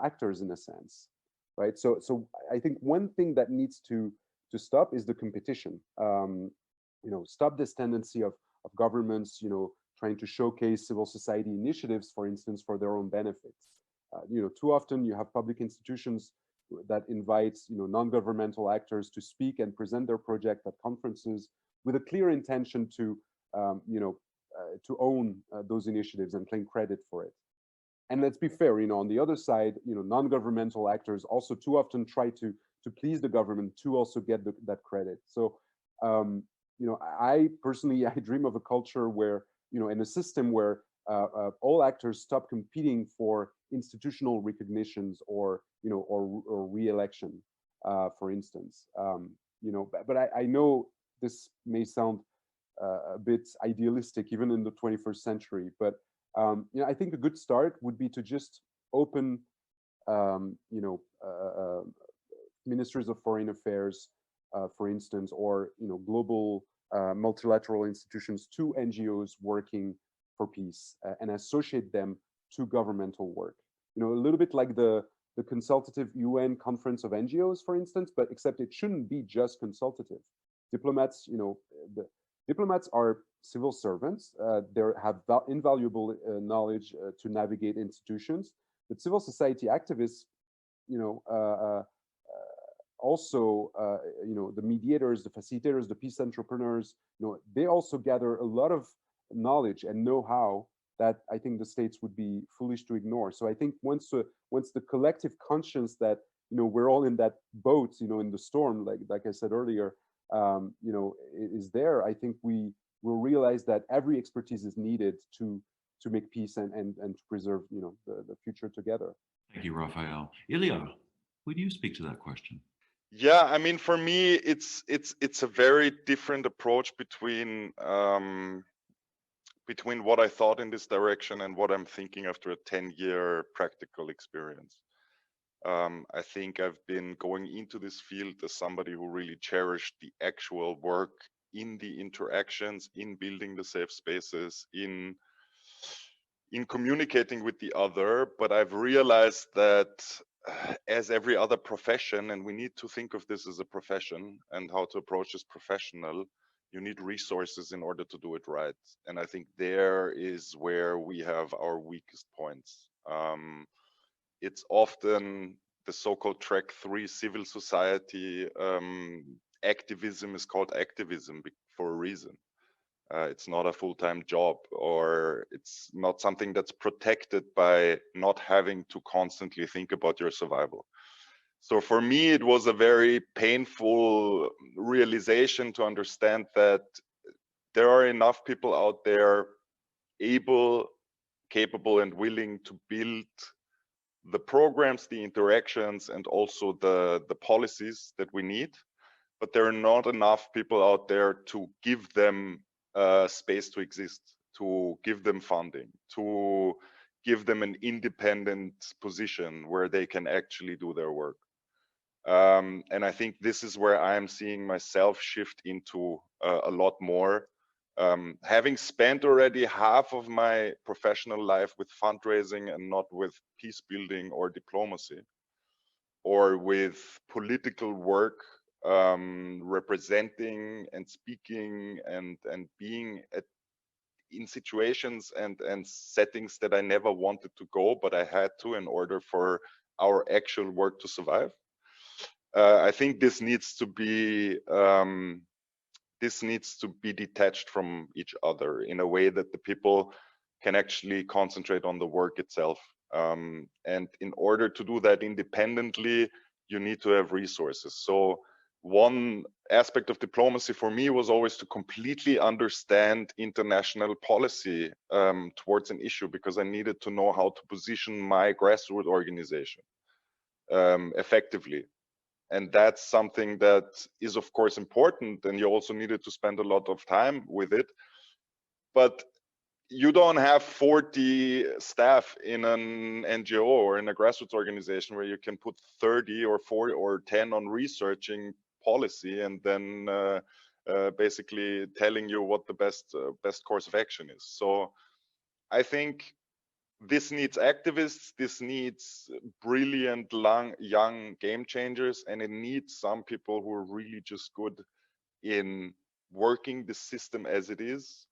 actors, in a sense, right? So I think one thing that needs to stop is the competition. Stop this tendency of governments, trying to showcase civil society initiatives, for instance, for their own benefits. Too often you have public institutions that invites non-governmental actors to speak and present their project at conferences with a clear intention to to own those initiatives and claim credit for it. And let's be fair, on the other side, non-governmental actors also too often try to please the government to also get that credit. So I personally, I dream of a culture where in a system where all actors stop competing for institutional recognitions or re-election, for instance. But I know this may sound a bit idealistic even in the 21st century, but I think a good start would be to just open ministries of foreign affairs, for instance, or global multilateral institutions to NGOs working for peace, and associate them to governmental work. A little bit like the consultative UN conference of NGOs, for instance, but except it shouldn't be just consultative. Diplomats, the diplomats are civil servants. They have invaluable knowledge to navigate institutions. But civil society activists, also, the mediators, the facilitators, the peace entrepreneurs, they also gather a lot of knowledge and know-how that I think the states would be foolish to ignore. So I think once the collective conscience that we're all in that boat, in the storm, like I said earlier, is there, I think we will realize that every expertise is needed to make peace and to preserve the future together. Thank you, Raphael. Ilya, would you speak to that question? Yeah, I mean, for me, it's a very different approach between what I thought in this direction and what I'm thinking after a 10-year practical experience. I think I've been going into this field as somebody who really cherished the actual work in the interactions, in building the safe spaces, in communicating with the other. But I've realized that as every other profession, and we need to think of this as a profession and how to approach this professional, you need resources in order to do it right. And I think there is where we have our weakest points. it's often the so-called track 3 civil society. Activism is called activism for a reason. It's not a full-time job, or it's not something that's protected by not having to constantly think about your survival. So for me, it was a very painful realization to understand that there are enough people out there able, capable, and willing to build the programs, the interactions, and also the policies that we need. But there are not enough people out there to give them space to exist, to give them funding, to give them an independent position where they can actually do their work. And I think this is where I'm seeing myself shift into a lot more. Having spent already half of my professional life with fundraising and not with peace building or diplomacy, or with political work, representing and speaking and being in situations and settings that I never wanted to go, but I had to in order for our actual work to survive. I think this needs to be detached from each other in a way that the people can actually concentrate on the work itself. And in order to do that independently, you need to have resources. So one aspect of diplomacy for me was always to completely understand international policy towards an issue, because I needed to know how to position my grassroots organization effectively. And that's something that is, of course, important, and you also needed to spend a lot of time with it. But you don't have 40 staff in an NGO or in a grassroots organization where you can put 30 or 40 or 10 on researching policy and then basically telling you what the best course of action is. So I think this needs activists, this needs brilliant young game changers, and it needs some people who are really just good in working the system as it is,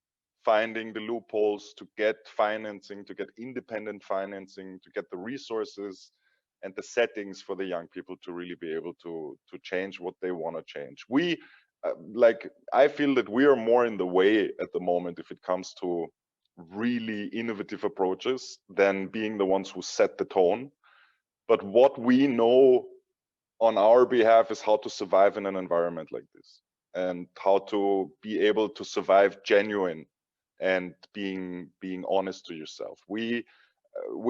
finding the loopholes to get financing, to get independent financing, to get the resources and the settings for the young people to really be able to change what they want to change. We I feel that we are more in the way at the moment if it comes to really innovative approaches than being the ones who set the tone. But what we know on our behalf is how to survive in an environment like this, and how to be able to survive genuine and being honest to yourself. We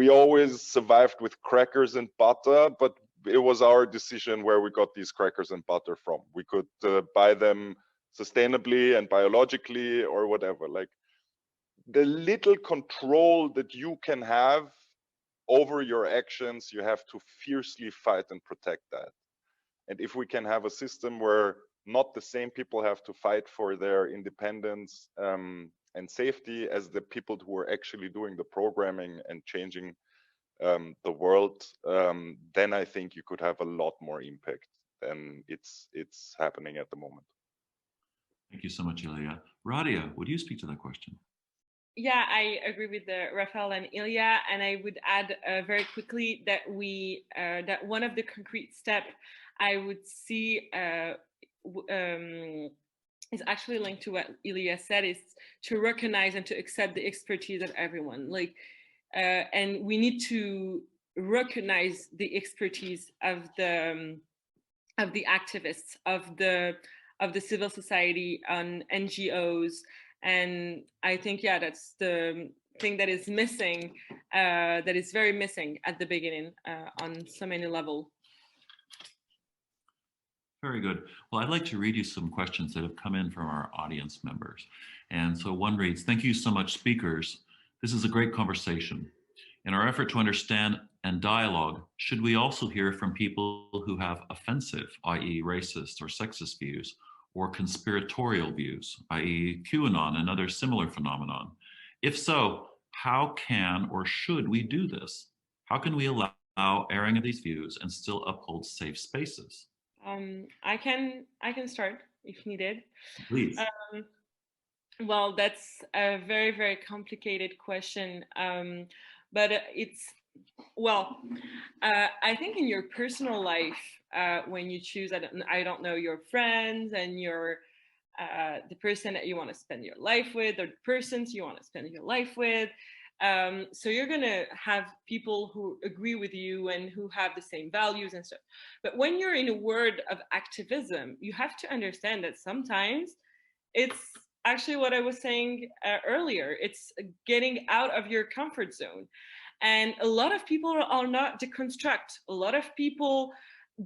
always survived with crackers and butter, but it was our decision where we got these crackers and butter from. We could buy them sustainably and biologically or whatever. Like, the little control that you can have over your actions, you have to fiercely fight and protect that. And if we can have a system where not the same people have to fight for their independence and safety as the people who are actually doing the programming and changing the world, then I think you could have a lot more impact than it's happening at the moment. Thank you so much, Ilya. Radia, would you speak to that question? Yeah, I agree with Rafael and Ilya, and I would add very quickly that that one of the concrete steps I would see is actually linked to what Ilya said, is to recognize and to accept the expertise of everyone. And we need to recognize the expertise of the activists, of the civil society, on NGOs. And I think, yeah, that's the thing that is missing, that is very missing at the beginning on so many levels. Very good. Well, I'd like to read you some questions that have come in from our audience members. And so one reads, thank you so much, speakers. This is a great conversation. In our effort to understand and dialogue, should we also hear from people who have offensive, i.e. racist or sexist views, or conspiratorial views, i.e. QAnon and other similar phenomenon? If so, how can or should we do this? How can we allow airing of these views and still uphold safe spaces? I can start if needed. Please. Well, that's a very, very complicated question, but Well, I think in your personal life, when you choose, I don't know, your friends and your the person that you want to spend your life with, or the persons you want to spend your life with. So you're going to have people who agree with you and who have the same values and stuff. But when you're in a world of activism, you have to understand that sometimes it's actually what I was saying earlier. It's getting out of your comfort zone. And a lot of people are not deconstruct. A lot of people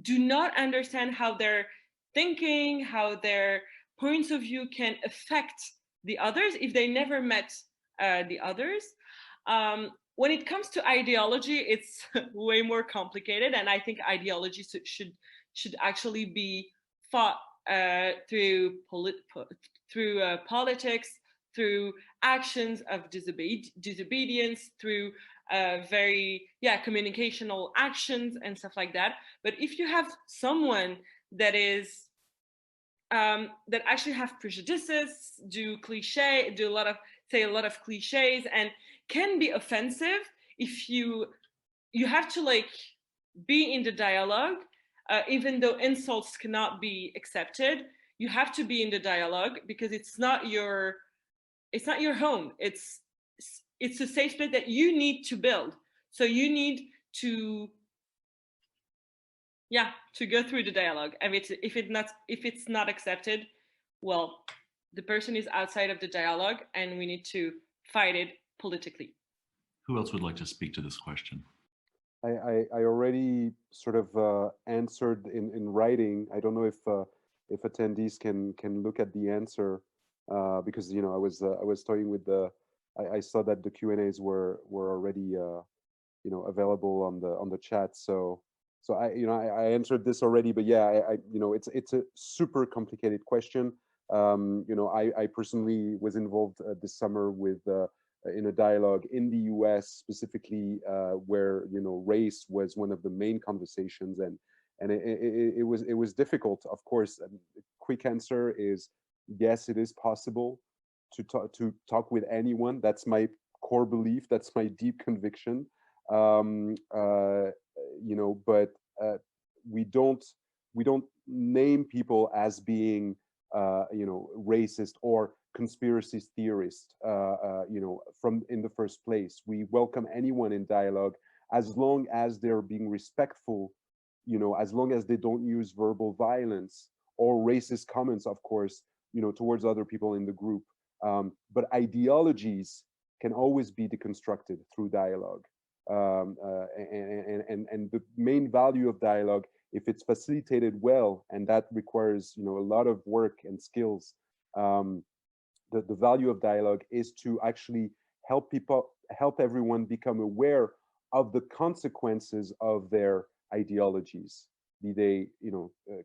do not understand how their thinking, how their points of view can affect the others if they never met the others. When it comes to ideology, it's way more complicated, and I think ideology should actually be fought through politics, through actions of disobedience, through very communicational actions and stuff like that. But if you have someone that is that actually have prejudices, do a lot of cliches, and can be offensive, if you have to like be in the dialogue, even though insults cannot be accepted. You have to be in the dialogue because it's not your home. It's a safe space that you need to build. So you need to go through the dialogue. And if it's not accepted, well, the person is outside of the dialogue, and we need to fight it politically. Who else would like to speak to this question? I already sort of answered in writing. I don't know if attendees can look at the answer because I was toying with I saw that the Q&As were already available on the chat. So I answered this already, but yeah, it's a super complicated question. I personally was involved this summer with in a dialogue in the US specifically where race was one of the main conversations, and it was difficult. Of course, the quick answer is yes, it is possible to talk with anyone. That's my core belief. That's my deep conviction. But we don't name people as being racist or conspiracy theorist from in the first place. We welcome anyone in dialogue as long as they're being respectful, as long as they don't use verbal violence or racist comments, of course, towards other people in the group. But ideologies can always be deconstructed through dialogue. And the main value of dialogue, if it's facilitated well, and that requires a lot of work and skills, the value of dialogue is to actually help everyone become aware of the consequences of their ideologies, be they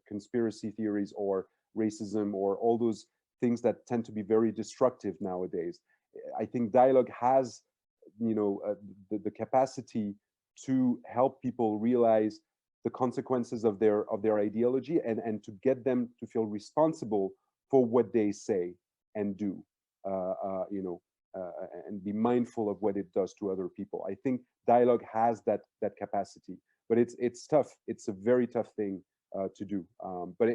conspiracy theories or racism or all those things that tend to be very destructive nowadays. I think dialogue has the capacity to help people realize the consequences of their ideology and to get them to feel responsible for what they say and do, and be mindful of what it does to other people. I think dialogue has that capacity, but it's tough. It's a very tough thing to do. But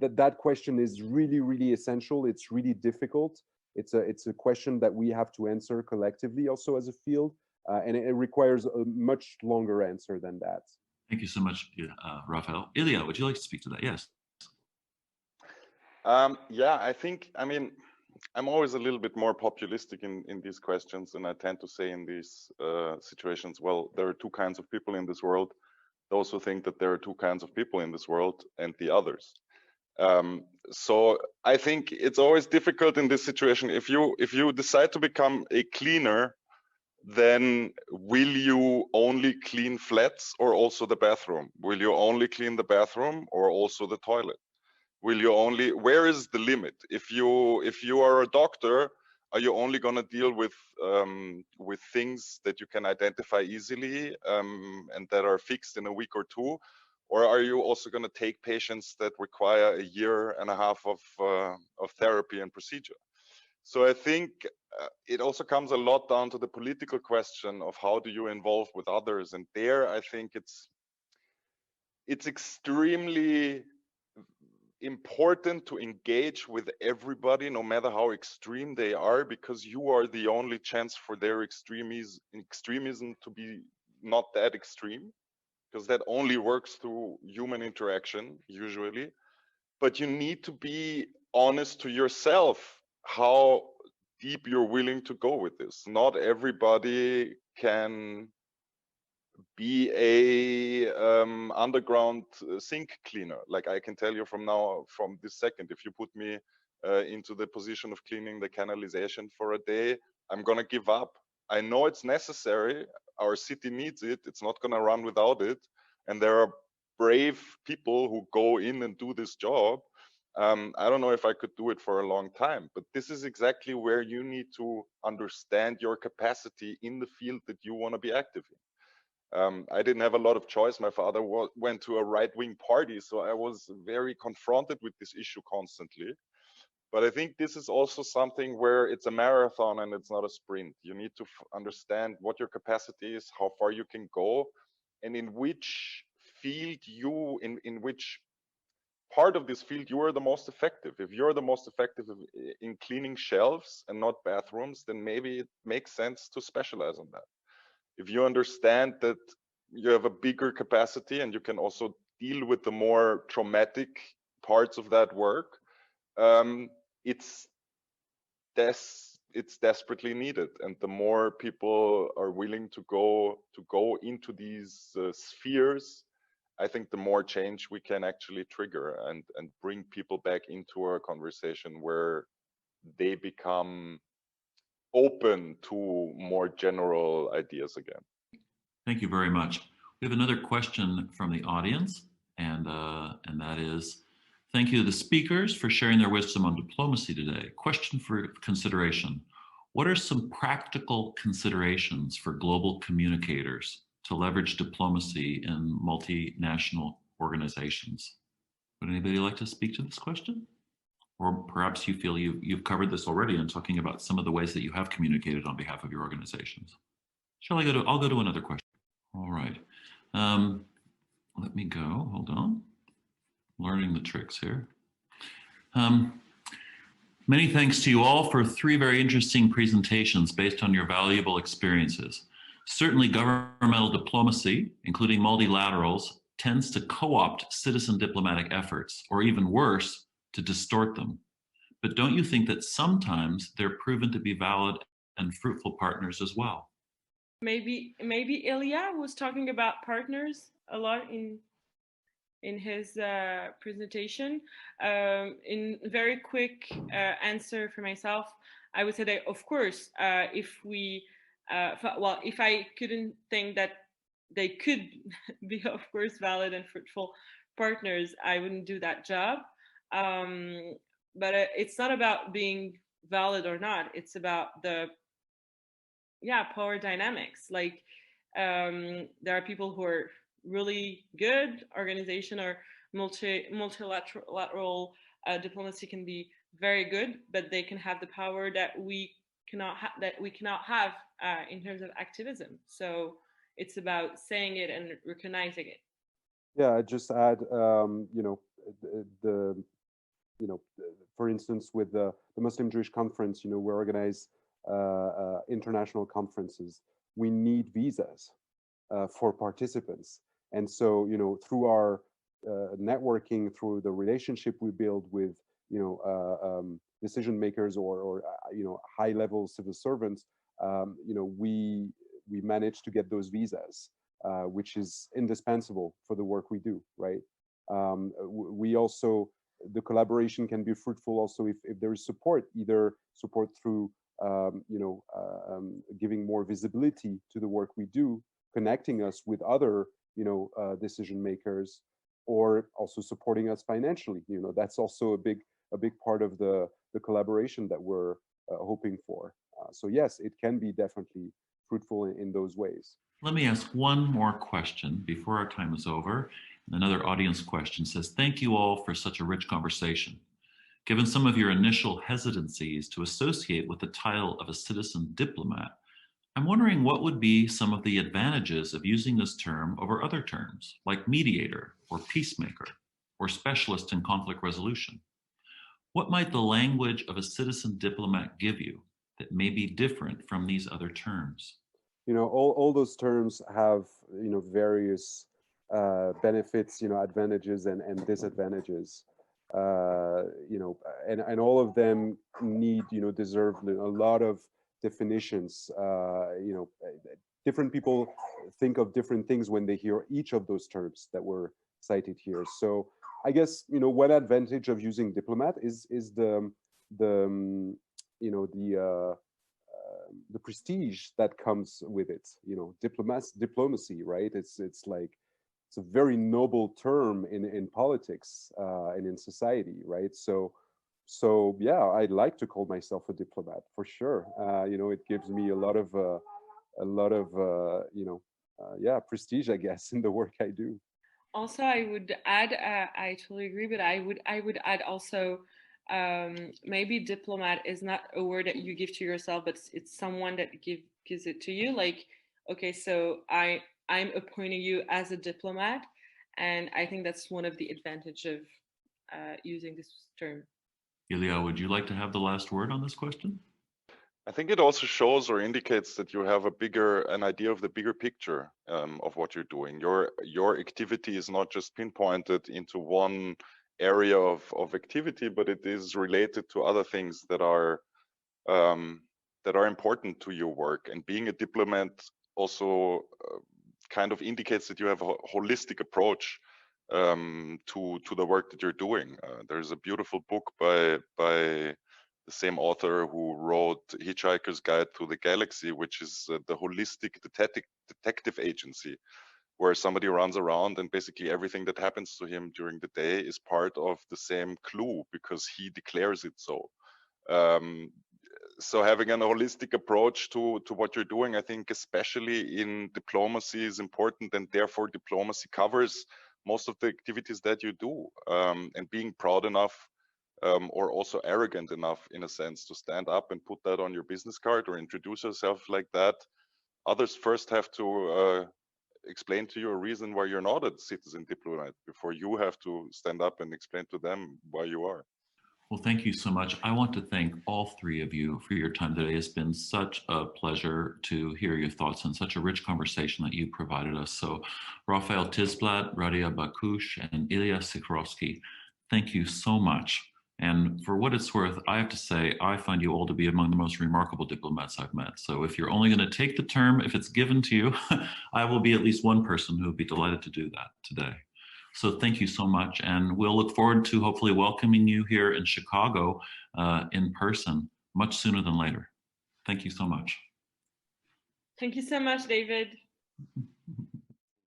that question is really, really essential. It's really difficult. It's a question that we have to answer collectively also as a field, and it requires a much longer answer than that. Thank you so much, Raphael. Ilya, would you like to speak to that? Yes. Yeah, I'm always a little bit more populistic in these questions, and I tend to say in these situations, well, there are two kinds of people in this world: those who think that there are two kinds of people in this world, and the others. So I think it's always difficult in this situation. If you decide to become a cleaner, then will you only clean flats or also the bathroom? Will you only clean the bathroom or also the toilet? Will you only, where is the limit? If you are a doctor, are you only going to deal with things that you can identify easily and that are fixed in a week or two? Or are you also going to take patients that require a year and a half of therapy and procedure? So I think it also comes a lot down to the political question of how do you involve with others, and there I think it's extremely important to engage with everybody, no matter how extreme they are, because you are the only chance for their extremism to be not that extreme, because that only works through human interaction usually. But you need to be honest to yourself how deep you're willing to go with this. Not everybody can be a underground sink cleaner. Like I can tell you from this second, if you put me into the position of cleaning the canalization for a day, I'm gonna give up. I know it's necessary. Our city needs it. It's not gonna run without it. And there are brave people who go in and do this job. I don't know if I could do it for a long time, but this is exactly where you need to understand your capacity in the field that you want to be active in. I didn't have a lot of choice. My father went to a right-wing party, so I was very confronted with this issue constantly. But I think this is also something where it's a marathon and it's not a sprint. You need to understand what your capacity is, how far you can go, and in which field in which part of this field you are the most effective. If you're the most effective in cleaning shelves and not bathrooms, then maybe it makes sense to specialize on that. If you understand that you have a bigger capacity and you can also deal with the more traumatic parts of that work, it's desperately needed. And the more people are willing to go into these spheres, I think the more change we can actually trigger and bring people back into a conversation where they become open to more general ideas again. Thank you very much. We have another question from the audience, and that is, thank you to the speakers for sharing their wisdom on diplomacy today. Question for consideration. What are some practical considerations for global communicators to leverage diplomacy in multinational organizations? Would anybody like to speak to this question? Or perhaps you feel you've covered this already in talking about some of the ways that you have communicated on behalf of your organizations. I'll go to another question. All right. Let me go, hold on. Learning the tricks here. Many thanks to you all for 3 very interesting presentations based on your valuable experiences. Certainly governmental diplomacy, including multilaterals, tends to co-opt citizen diplomatic efforts, or even worse, to distort them. But don't you think that sometimes they're proven to be valid and fruitful partners as well? Maybe Ilya was talking about partners a lot in his presentation. In very quick answer for myself, I would say that of course, if I couldn't think that they could be of course valid and fruitful partners, I wouldn't do that job. But it's not about being valid or not. It's about the power dynamics. Like there are people who are really good. Organization or multilateral diplomacy can be very good, but they can have the power that we cannot have in terms of activism. So it's about saying it and recognizing it. Yeah, I just add, for instance, with the Muslim Jewish Conference, we organize international conferences. We need visas for participants. And so, through our networking, through the relationship we build with, decision makers or high-level civil servants, we manage to get those visas, which is indispensable for the work we do, right? We also, the collaboration can be fruitful also if there is support, either support through giving more visibility to the work we do, connecting us with other decision makers, or also supporting us financially. That's also a big part of the collaboration that we're hoping for. So yes, it can be definitely fruitful in those ways. Let me ask one more question before our time is over. Another audience question says, thank you all for such a rich conversation. Given some of your initial hesitancies to associate with the title of a citizen diplomat, I'm wondering what would be some of the advantages of using this term over other terms, like mediator or peacemaker or specialist in conflict resolution. What might the language of a citizen diplomat give you that may be different from these other terms? You know, all those terms have, you know, various benefits, you know, advantages and disadvantages. You know, and all of them need, you know, deserve a lot of definitions. You know, different people think of different things when they hear each of those terms that were cited here. So I guess, you know, one advantage of using diplomat is the you know, the prestige that comes with it. You know, diplomacy, right? It's like, it's a very noble term in politics and in society, right? So yeah, I'd like to call myself a diplomat for sure. You know, it gives me a lot of you know, yeah, prestige, I guess, in the work I do. Also, I would add, I totally agree, but I would add also, maybe diplomat is not a word that you give to yourself, but it's someone that gives it to you. Like, okay, so I'm appointing you as a diplomat, and I think that's one of the advantage of using this term. Ilya, would you like to have the last word on this question? I think it also shows or indicates that you have an idea of the bigger picture of what you're doing. Your activity is not just pinpointed into one area of activity, but it is related to other things that are important to your work. And being a diplomat also kind of indicates that you have a holistic approach to the work that you're doing. There's a beautiful book by the same author who wrote Hitchhiker's Guide to the Galaxy, which is the holistic detective agency, where somebody runs around and basically everything that happens to him during the day is part of the same clue because he declares it so. So having a holistic approach to what you're doing, I think especially in diplomacy is important, and therefore diplomacy covers most of the activities that you do, and being proud enough or also arrogant enough, in a sense, to stand up and put that on your business card or introduce yourself like that. Others first have to explain to you a reason why you're not a citizen diplomat before you have to stand up and explain to them why you are. Well, thank you so much. I want to thank all three of you for your time today. It's been such a pleasure to hear your thoughts and such a rich conversation that you provided us. So Raphael Tisblat, Radia Bakush, and Ilya Sikrovsky, thank you so much. And for what it's worth, I have to say, I find you all to be among the most remarkable diplomats I've met. So if you're only going to take the term, if it's given to you, I will be at least one person who would be delighted to do that today. So thank you so much. And we'll look forward to hopefully welcoming you here in Chicago in person much sooner than later. Thank you so much. Thank you so much, David.